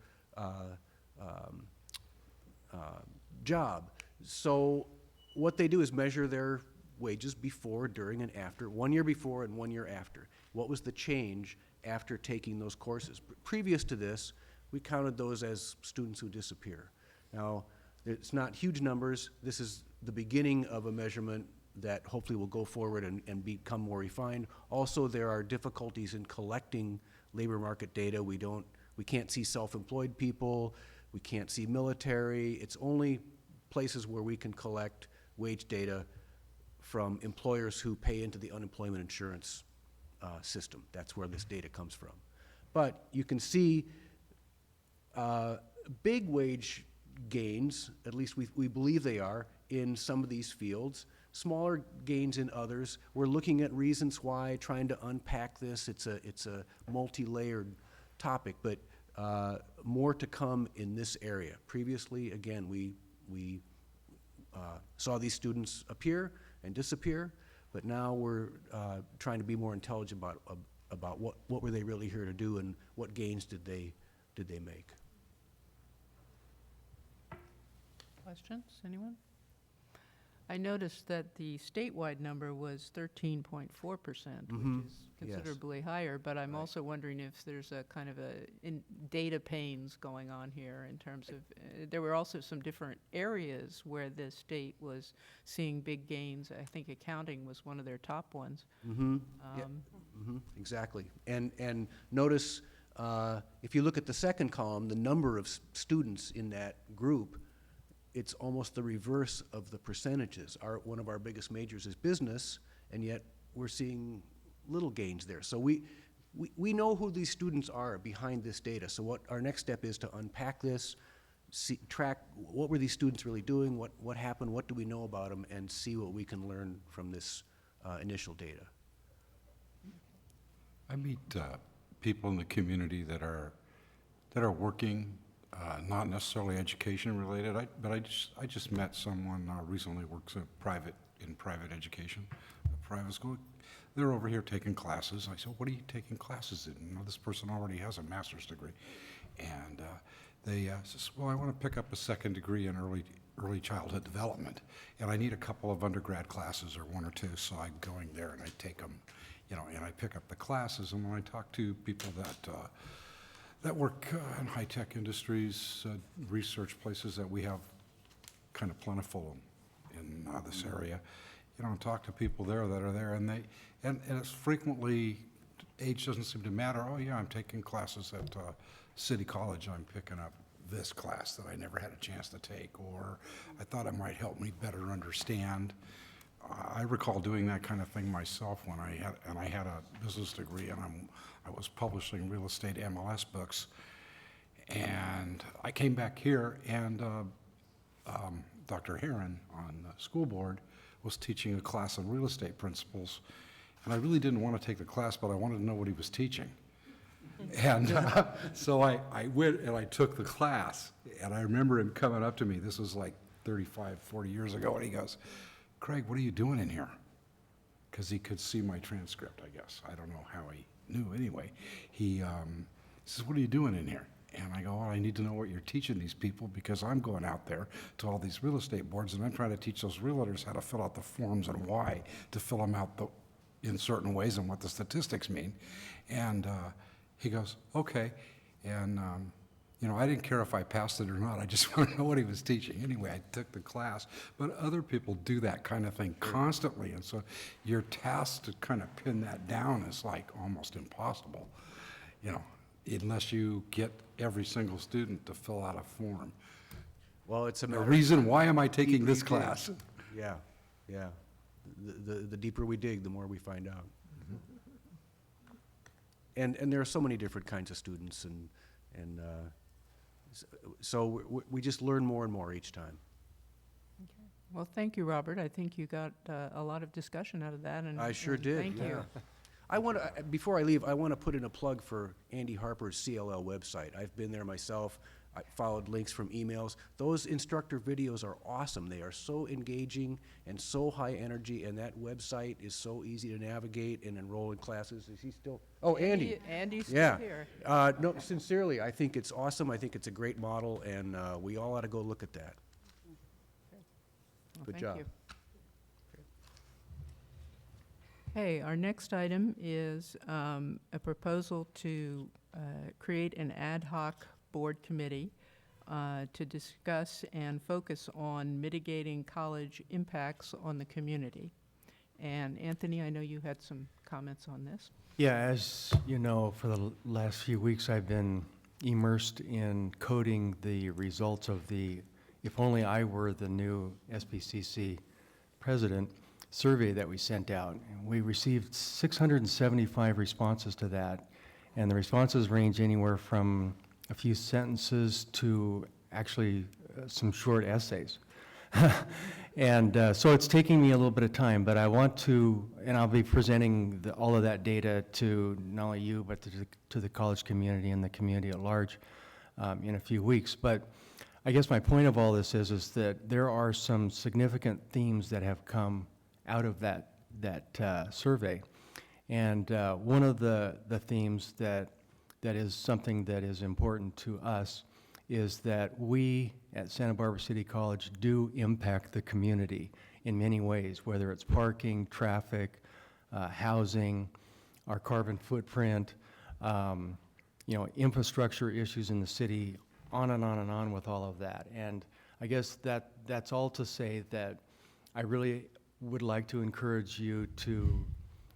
job. So what they do is measure their wages before, during, and after, 1 year before and 1 year after. What was the change after taking those courses? Previous to this, we counted those as students who disappear. Now, it's not huge numbers. This is the beginning of a measurement that hopefully will go forward and become more refined. Also, there are difficulties in collecting labor market data. We can't see self-employed people, we can't see military. It's only places where we can collect wage data from employers who pay into the unemployment insurance system. That's where this data comes from. But you can see big wage gains, at least we believe they are, in some of these fields, smaller gains in others. We're looking at reasons why, trying to unpack this. It's a multi-layered topic, but more to come in this area. Previously, again, we saw these students appear and disappear, but now we're trying to be more intelligent about what were they really here to do and what gains did they make. Questions, anyone? I noticed that the statewide number was 13.4%, Mhm. which is Yes. considerably higher, but I'm Right. also wondering if there's a kind of data pains going on here in terms of, there were also some different areas where the state was seeing big gains. I think accounting was one of their top ones. Mm-hmm. Exactly. And notice, if you look at the second column, the number of students in that group, it's almost the reverse of the percentages. One of our biggest majors is business, and yet we're seeing little gains there. So we know who these students are behind this data. So what our next step is to unpack this, track what were these students really doing, what happened, what do we know about them, and see what we can learn from this initial data. I meet people in the community that are working, not necessarily education related. But I just met someone recently works in private education, a private school. They're over here taking classes. I said, "What are you taking classes in?" You know, this person already has a master's degree, and they says, "Well, I want to pick up a second degree in early childhood development, and I need a couple of undergrad classes or one or two." So I'm going there and I take them, you know, and I pick up the classes. And when I talk to people that work in high-tech industries, research places that we have kind of plentiful in this area, you know, and talk to people there that are there, and it's frequently, age doesn't seem to matter. "Oh yeah, I'm taking classes at City College. I'm picking up this class that I never had a chance to take," or "I thought it might help me better understand." I recall doing that kind of thing myself when I had a business degree, and I was publishing real estate MLS books. And I came back here, and Dr. Heron on the school board was teaching a class on real estate principles. And I really didn't want to take the class, but I wanted to know what he was teaching. And so I went and I took the class. And I remember him coming up to me, this was like 35, 40 years ago, and he goes, "Craig, what are you doing in here?" Because he could see my transcript, I guess. I don't know how he knew anyway. He says, "What are you doing in here?" And I go, "Well, I need to know what you're teaching these people, because I'm going out there to all these real estate boards, and I'm trying to teach those realtors how to fill out the forms and why to fill them out in certain ways and what the statistics mean." And he goes, "Okay." And you know, I didn't care if I passed it or not. I just wanted to know what he was teaching. Anyway, I took the class. But other people do that kind of thing constantly, and so your task to kind of pin that down is like almost impossible, you know, unless you get every single student to fill out a form. Well, it's a The matter reason, why am I taking deeper this you dig. class? Yeah, yeah. The deeper we dig, the more we find out. And there are so many different kinds of students, and so we just learn more and more each time. Well, thank you, Robert. I think you got a lot of discussion out of that, and I sure and did, Thank you. yeah. I want to, before I leave, I want to put in a plug for Andy Harper's CLL website. I've been there myself. I followed links from emails. Those instructor videos are awesome. They are so engaging and so high energy, and that website is so easy to navigate and enroll in classes. Is he still? Oh, Andy. Andy's Yeah. still here. No, sincerely, I think it's awesome. I think it's a great model, and we all ought to go look at that. Well, Good thank job. you. Okay, our next item is a proposal to create an ad hoc board committee to discuss and focus on mitigating college impacts on the community. And Anthony, I know you had some comments on this. Yeah, as you know, for the last few weeks, I've been immersed in coding the results of the "If Only I Were the New SBCC President" survey that we sent out. And we received 675 responses to that, and the responses range anywhere from a few sentences to actually some short essays. And so it's taking me a little bit of time, but I want to, and I'll be presenting all of that data to not only you, but to the college community and the community at large in a few weeks. But I guess my point of all this is that there are some significant themes that have come out of that survey. And one of the themes that is something that is important to us is that we at Santa Barbara City College do impact the community in many ways, whether it's parking, traffic, housing, our carbon footprint, infrastructure issues in the city, on and on and on with all of that. And I guess that's all to say that I really would like to encourage you to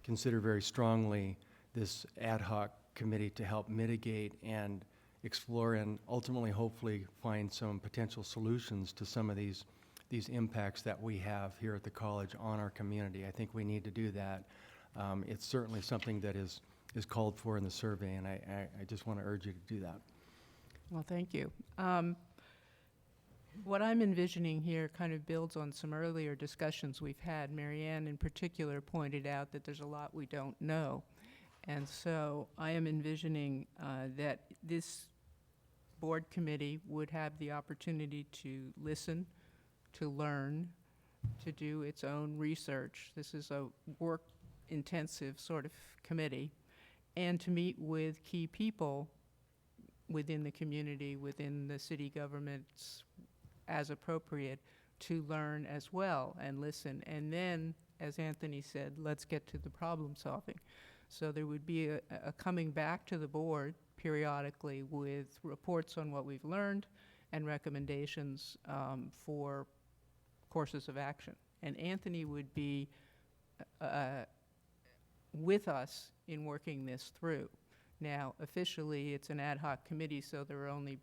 consider very strongly this ad hoc committee to help mitigate and explore and ultimately, hopefully, find some potential solutions to some of these impacts that we have here at the college on our community. I think we need to do that. It's certainly something that is called for in the survey, and I just want to urge you to do that. Well, thank you. What I'm envisioning here kind of builds on some earlier discussions we've had. Marianne in particular pointed out that there's a lot we don't know. And so I am envisioning that this board committee would have the opportunity to listen, to learn, to do its own research. This is a work-intensive sort of committee, and to meet with key people within the community, within the city governments, as appropriate, to learn as well and listen. And then, as Anthony said, let's get to the problem solving. So there would be a coming back to the board periodically with reports on what we've learned and recommendations for courses of action. And Anthony would be with us in working this through. Now, officially, it's an ad hoc committee, so there are only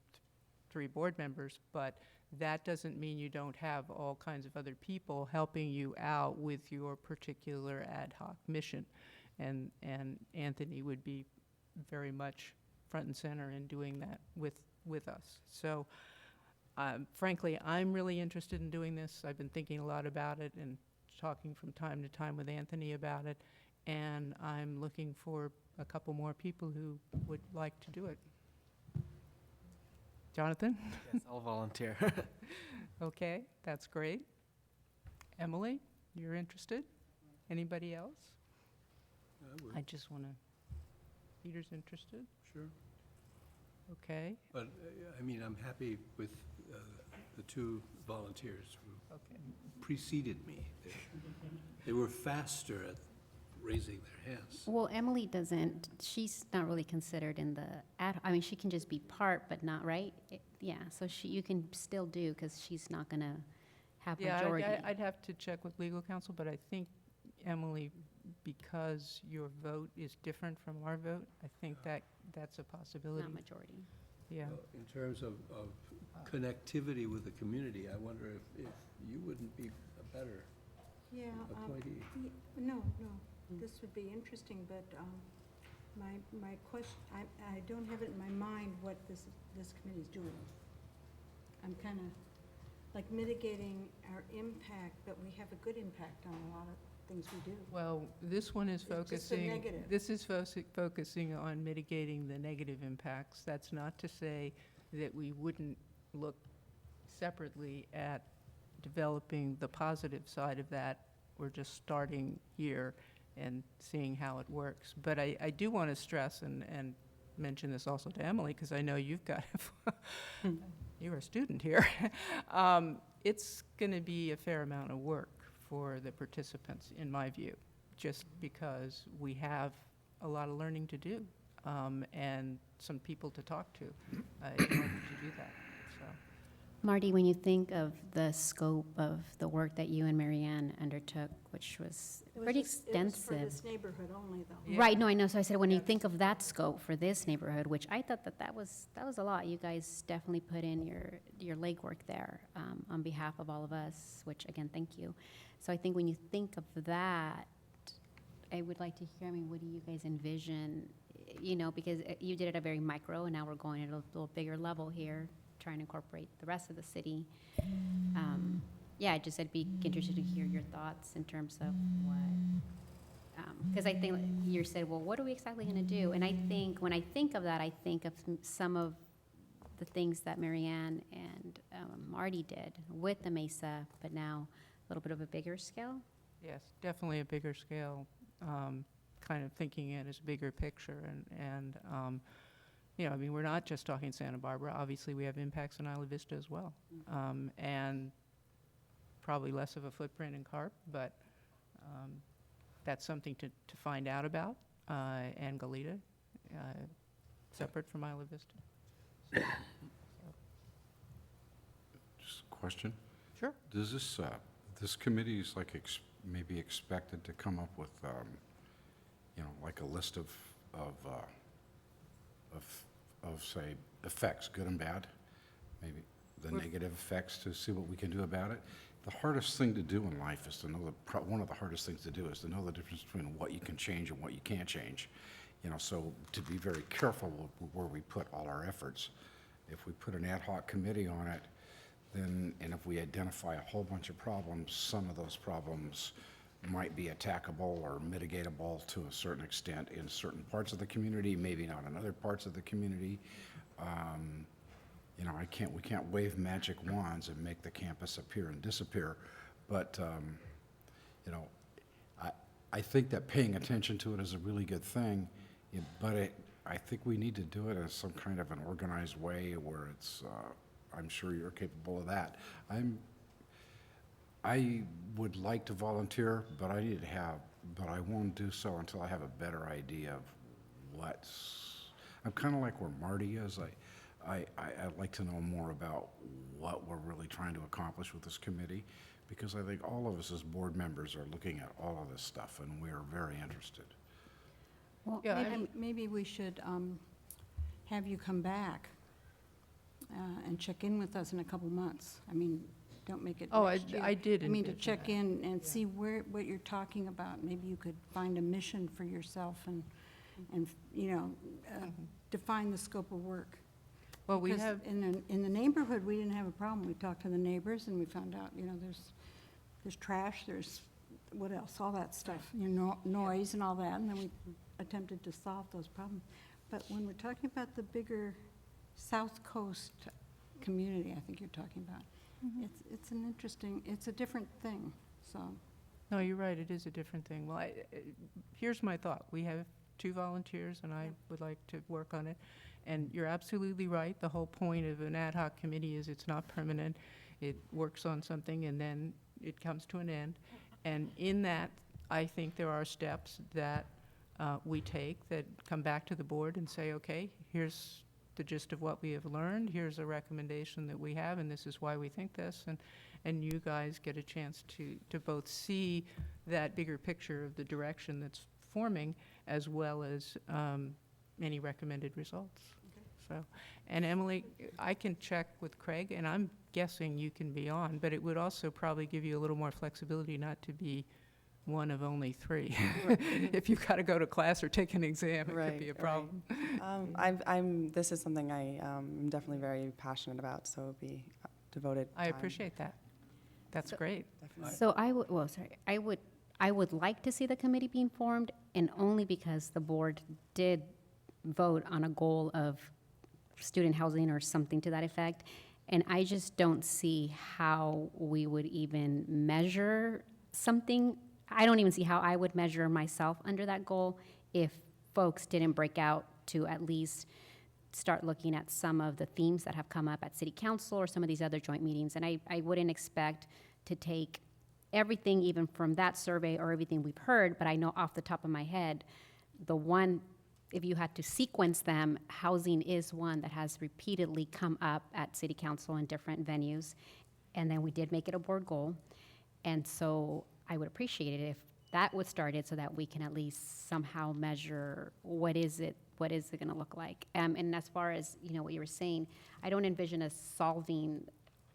3 board members, but that doesn't mean you don't have all kinds of other people helping you out with your particular ad hoc mission. And Anthony would be very much front and center in doing that with us. So frankly, I'm really interested in doing this. I've been thinking a lot about it and talking from time to time with Anthony about it. And I'm looking for a couple more people who would like to do it. Jonathan? Yes, I'll volunteer. Okay, that's great. Emily, you're interested? Anybody else? I just want to, Peter's interested? Sure. Okay. But, I mean, I'm happy with the 2 volunteers who preceded me. They were faster at raising their hands. Well, Emily doesn't, she's not really considered in the she can just be part, but not, right? Yeah, so you can still do, because she's not going to have majority. Yeah, I'd have to check with legal counsel, but I think, Emily, because your vote is different from our vote, I think that's a possibility. Not majority. Yeah. Well, in terms of connectivity with the community, I wonder if you wouldn't be a better appointee. No, this would be interesting, but my question, I don't have it in my mind what this committee is doing. I'm kind of like mitigating our impact, but we have a good impact on a lot of things we do. Well, this one is It's just the focusing, negative. this is focusing on mitigating the negative impacts. That's not to say that we wouldn't look separately at developing the positive side of that. We're just starting here and seeing how it works. But I do want to stress and mention this also to Emily, because I know you've got, you're a student here. It's going to be a fair amount of work for the participants, in my view, just because we have a lot of learning to do and some people to talk to in order to do that. So. Marty, when you think of the scope of the work that you and Marianne undertook, which was It was pretty just- It was for extensive. this neighborhood only, though. Yeah. Right, no, I know, so I said, when you think of that scope for this neighborhood, which I thought that was a lot. You guys definitely put in your legwork there, on behalf of all of us, which, again, thank you. So I think when you think of that, I would like to hear, I mean, what do you guys envision? You know, because you did it at a very micro, and now we're going at a little bigger level here, trying to incorporate the rest of the city. Yeah, I'd be interested to hear your thoughts in terms of what, because I think you said, well, what are we exactly going to do? And I think, when I think of that, I think of some of the things that Marianne and Marty did with the Mesa, but now a little bit of a bigger scale. Yes, definitely a bigger scale, kind of thinking it as a bigger picture. And you know, I mean, we're not just talking Santa Barbara. Obviously, we have impacts in Isla Vista as well. And probably less of a footprint in CARP, but that's something to find out about. And Goleta, separate from Isla Vista. Just a question. Sure. Does this committee is like maybe expected to come up with, you know, like a list of say, effects, good and bad? Maybe the negative effects, to see what we can do about it? The hardest thing to do in life is to know one of the hardest things to do is to know the difference between what you can change and what you can't change. You know, so to be very careful where we put all our efforts. If we put an ad hoc committee on it, then, and if we identify a whole bunch of problems, some of those problems might be attackable or mitigatable to a certain extent in certain parts of the community, maybe not in other parts of the community. You know, we can't wave magic wands and make the campus appear and disappear, but, you know, I think that paying attention to it is a really good thing, but I think we need to do it in some kind of an organized way where it's, I'm sure you're capable of that. I would like to volunteer, but I won't do so until I have a better idea of I'm kind of like where Marty is. I'd like to know more about what we're really trying to accomplish with this committee, because I think all of us as board members are looking at all of this stuff, and we're very interested. Well, Yeah, Maybe we should have you come back and check in with us in a couple months. I mean, don't make it Oh, next year. I did I mean, to envision check that. in and see what you're talking about. Maybe you could find a mission for yourself and you know, define the scope of work. Well, we Because have, in the neighborhood, we didn't have a problem. We talked to the neighbors, and we found out, you know, there's trash, there's, what else, all that stuff, you know, noise and all that, and then we attempted to solve those problems. But when we're talking about the bigger South Coast community, I think you're talking about, it's an interesting, it's a different thing, so. no, you're right, it is a different thing. Well, here's my thought. We have 2 volunteers, and I would like to work on it. And you're absolutely right. The whole point of an ad hoc committee is it's not permanent. It works on something, and then it comes to an end. And in that, I think there are steps that we take that come back to the board and say, okay, here's the gist of what we have learned. Here's a recommendation that we have, and this is why we think this. And you guys get a chance to both see that bigger picture of the direction that's forming, as well as any recommended results. So, and Emily, I can check with Craig, and I'm guessing you can be on, but it would also probably give you a little more flexibility not to be one of only 3. If you've got to go to class or take an exam, it could be a problem. This is something I am definitely very passionate about, so it'll be devoted I time. appreciate that. That's great. Definitely. So I would like to see the committee being formed, and only because the board did vote on a goal of student housing or something to that effect. And I just don't see how we would even measure something. I don't even see how I would measure myself under that goal if folks didn't break out to at least start looking at some of the themes that have come up at city council or some of these other joint meetings. And I wouldn't expect to take everything even from that survey or everything we've heard, but I know off the top of my head, the one if you had to sequence them, housing is one that has repeatedly come up at city council in different venues. And then we did make it a board goal. And so I would appreciate it if that was started so that we can at least somehow measure what is it going to look like. And as far as, what you were saying, I don't envision us solving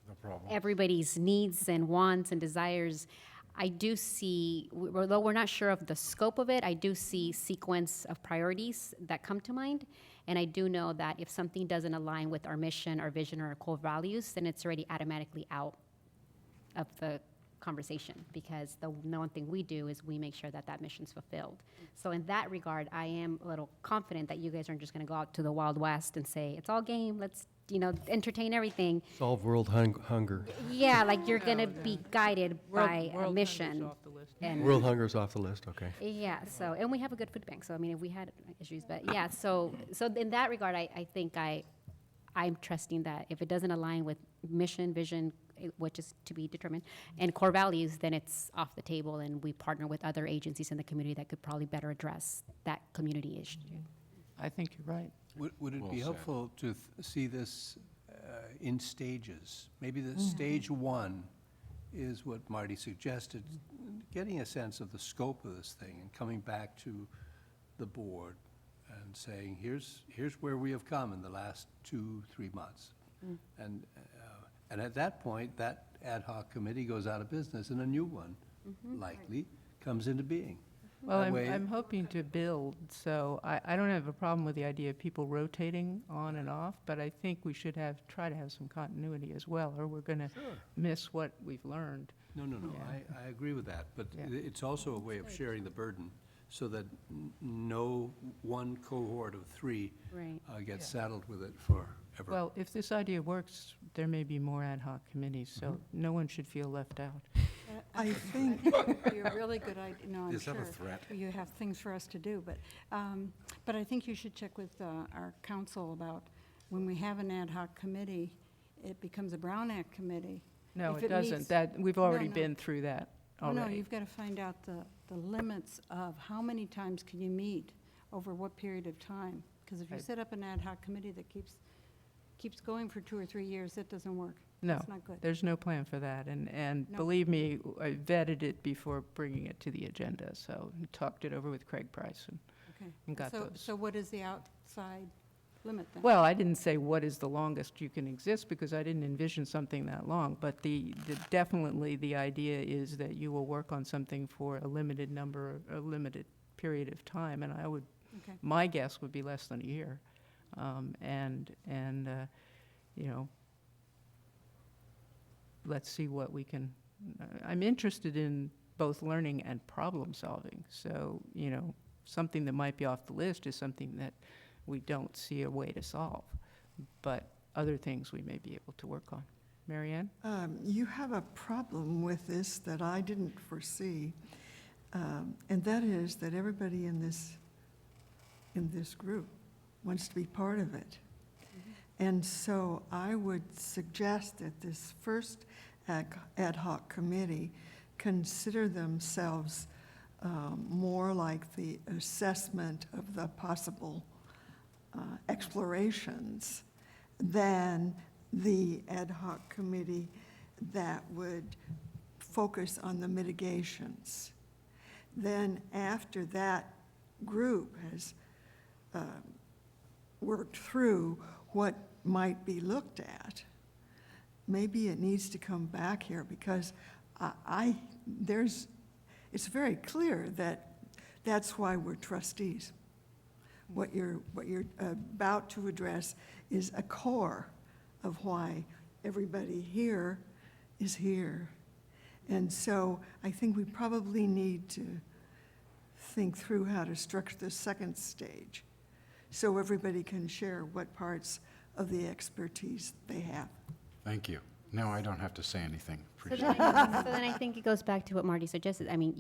No problem. everybody's needs and wants and desires. I do see, although we're not sure of the scope of it, I do see sequence of priorities that come to mind. And I do know that if something doesn't align with our mission, our vision, or our core values, then it's already automatically out of the conversation, because the one thing we do is we make sure that that mission's fulfilled. So in that regard, I am a little confident that you guys aren't just gonna go out to the Wild West and say, it's all game, let's, entertain everything. Solve world hunger. Yeah, like you're gonna be guided by a World mission. Hunger's off the list. And World hunger's off the list, okay. yeah, so, and we have a good food bank, so I mean, if we had issues, but yeah, so in that regard, I think I'm trusting that if it doesn't align with mission, vision, which is to be determined, and core values, then it's off the table, and we partner with other agencies in the community that could probably better address that community issue. I think you're right. Would it Well be said. helpful to see this in stages? Maybe the stage one is what Marty suggested, getting a sense of the scope of this thing and coming back to the board and saying, here's where we have come in the last 2-3 months. And at that point, that ad hoc committee goes out of business and a new one likely comes into being. Well, That way- I'm hoping to build, so I don't have a problem with the idea of people rotating on and off, but I think we should try to have some continuity as well, or we're gonna miss what we've learned. No, Yeah. I agree with that, but Yeah. it's also a way of sharing the burden so that no one cohort of 3 Right. gets saddled with it forever. Well, if this idea works, there may be more ad hoc committees, so no one should feel left out. I think, You're a really good idea, no, I'm Is that sure. a threat? You have things for us to do, but I think you should check with our council about when we have an ad hoc committee, it becomes a Brown Act committee. No, If it doesn't. meets- We've already no. been through that Oh, no, already. you've got to find out the limits of how many times can you meet over what period of time? Because if you Right. set up an ad hoc committee that keeps going for 2 or 3 years, that doesn't work. No, That's not good. there's no plan for that, and No. believe me, I vetted it before bringing it to the agenda, so talked it over with Craig Price and Okay. got those. So what is the outside limit then? Well, I didn't say what is the longest you can exist, because I didn't envision something that long, but definitely the idea is that you will work on something for a limited period of time, and Okay. my guess would be less than a year. Let's see what we can, I'm interested in both learning and problem solving. So, something that might be off the list is something that we don't see a way to solve. But other things we may be able to work on. Mary Ann? you have a problem with this that I didn't foresee, and that is that everybody in this group wants to be part of it. And so I would suggest that this first ad hoc committee consider themselves more like the assessment of the possible explorations than the ad hoc committee that would focus on the mitigations. Then after that group has worked through what might be looked at, maybe it needs to come back here, because it's very clear that that's why we're trustees. What you're about to address is a core of why everybody here is here. And so I think we probably need to think through how to structure the second stage so everybody can share what parts of the expertise they have. Thank you. Now I don't have to say anything. So Appreciate then I think it goes back to what Marty suggested. I mean,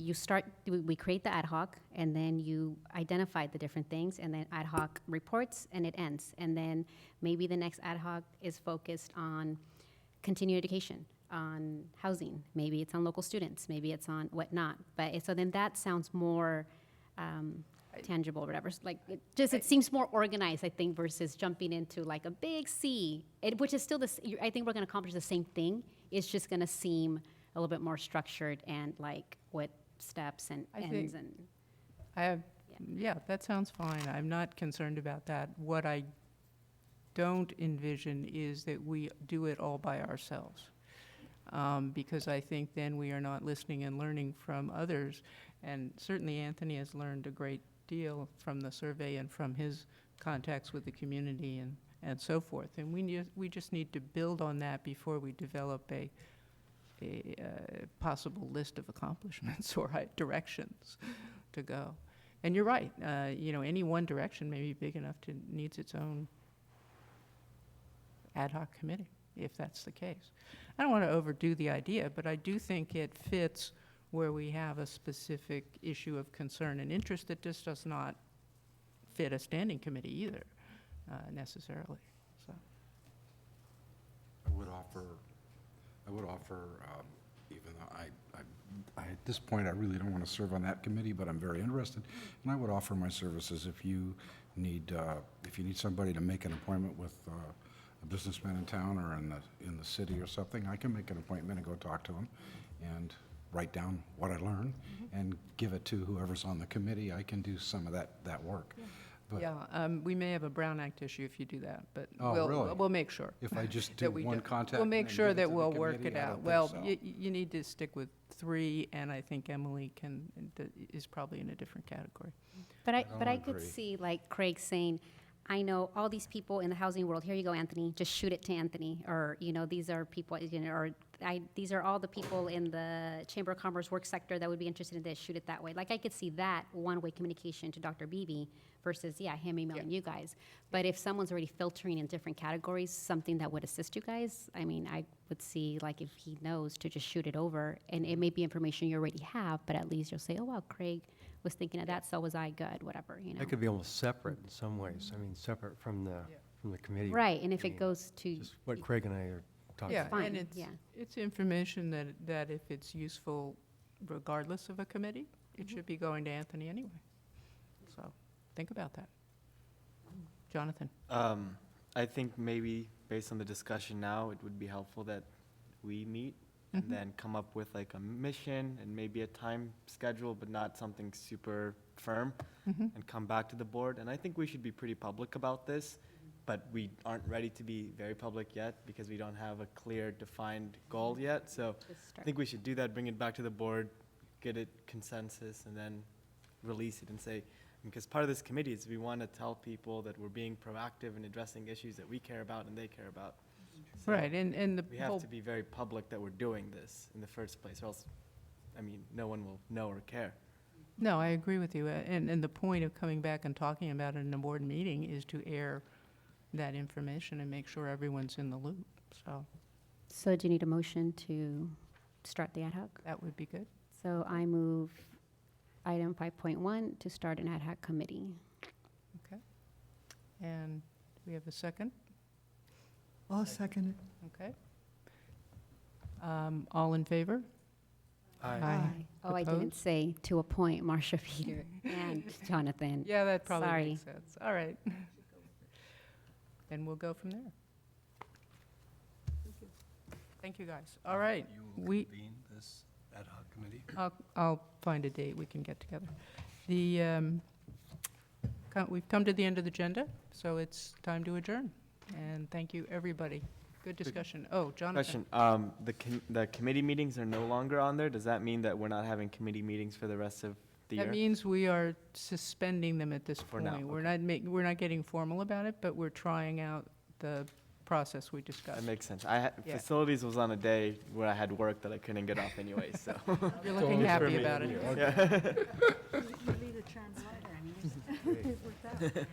we create the ad hoc, and then you identify the different things, and then ad hoc reports, and it ends. And then maybe the next ad hoc is focused on continuing education, on housing. Maybe it's on local students. Maybe it's on whatnot. So then that sounds more tangible, whatever. Like, it seems more organized, I think, versus jumping into like a big C, which is still I think we're gonna accomplish the same thing. It's just gonna seem a little bit more structured and like with steps and I ends think- and. Yeah, that sounds fine. I'm not concerned about that. What I don't envision is that we do it all by ourselves. Because I think then we are not listening and learning from others. And certainly Anthony has learned a great deal from the survey and from his contacts with the community and so forth. And we just need to build on that before we develop a possible list of accomplishments or directions to go. And you're right, any one direction may be big enough to needs its own ad hoc committee, if that's the case. I don't want to overdo the idea, but I do think it fits where we have a specific issue of concern and interest that just does not fit a standing committee either, necessarily, so. I would offer, even though at this point, I really don't want to serve on that committee, but I'm very interested, and I would offer my services if you need somebody to make an appointment with a businessman in town or in the city or something. I can make an appointment and go talk to him and write down what I learned and give it to whoever's on the committee. I can do some of that work. But Yeah, we may have a Brown Act issue if you do that, but Oh, really? we'll make sure. if I just that do we one do. contact We'll and make then sure give it that to the we'll work committee, it I don't out. think Well, so. you need to stick with 3, and I think Emily is probably in a different category. But I don't could agree. see like Craig saying, I know all these people in the housing world. Here you go, Anthony. Just shoot it to Anthony. Or these are people. These are all the people in the Chamber of Commerce work sector that would be interested in this. Shoot it that way. Like I could see that one-way communication to Dr. Beebe versus him emailing you guys. But if someone's already filtering in different categories, something that would assist you guys. I mean, I would see like if he knows to just shoot it over, and it may be information you already have, but at least you'll say, oh wow, Craig was thinking of that, so was I. Good, whatever. That could be almost separate in some ways. I mean, separate from the committee. Right, and if I it mean, goes to Just what Craig and I are talking Yeah, about. Fine, and yeah. it's information that if it's useful regardless of a committee, it should be going to Anthony anyway. So, think about that. Jonathan? I think maybe based on the discussion now, it would be helpful that we meet and then come up with like a mission and maybe a time schedule, but not something super firm, and come back to the board. And I think we should be pretty public about this, but we aren't ready to be very public yet because we don't have a clear defined goal yet. So I think we should do that, bring it back to the board, get it consensus, and then release it and say, because part of this committee is we want to tell people that we're being proactive in addressing issues that we care about and they care about. So Right, and the we whole have to be very public that we're doing this in the first place, or else, I mean, no one will know or care. No, I agree with you. And the point of coming back and talking about it in a board meeting is to air that information and make sure everyone's in the loop. So do you need a motion to start the ad hoc? That would be good. So I move item 5.1 to start an ad hoc committee. Okay. And do we have a second? I'll second it. Okay. All in favor? Aye. Oh, I didn't Opposed? say to appoint Marcia Peter and Jonathan. Yeah, that probably Sorry. makes sense. All right. And we'll go from there. Thank you, guys. All right. You will We, convene this ad hoc committee? I'll find a date we can get together. We've come to the end of the agenda, so it's time to adjourn. And thank you, everybody. Good discussion. Oh, Jonathan. Question, the committee meetings are no longer on there. Does that mean that we're not having committee meetings for the rest of the year? That means we are suspending them at this For now, point. We're not getting formal about it, but we're trying out the process we discussed. That makes sense. Yeah. Facilities was on a day where I had work that I couldn't get off anyway, so. You're looking happy about it. Yeah. You lead a charmed life. It worked out.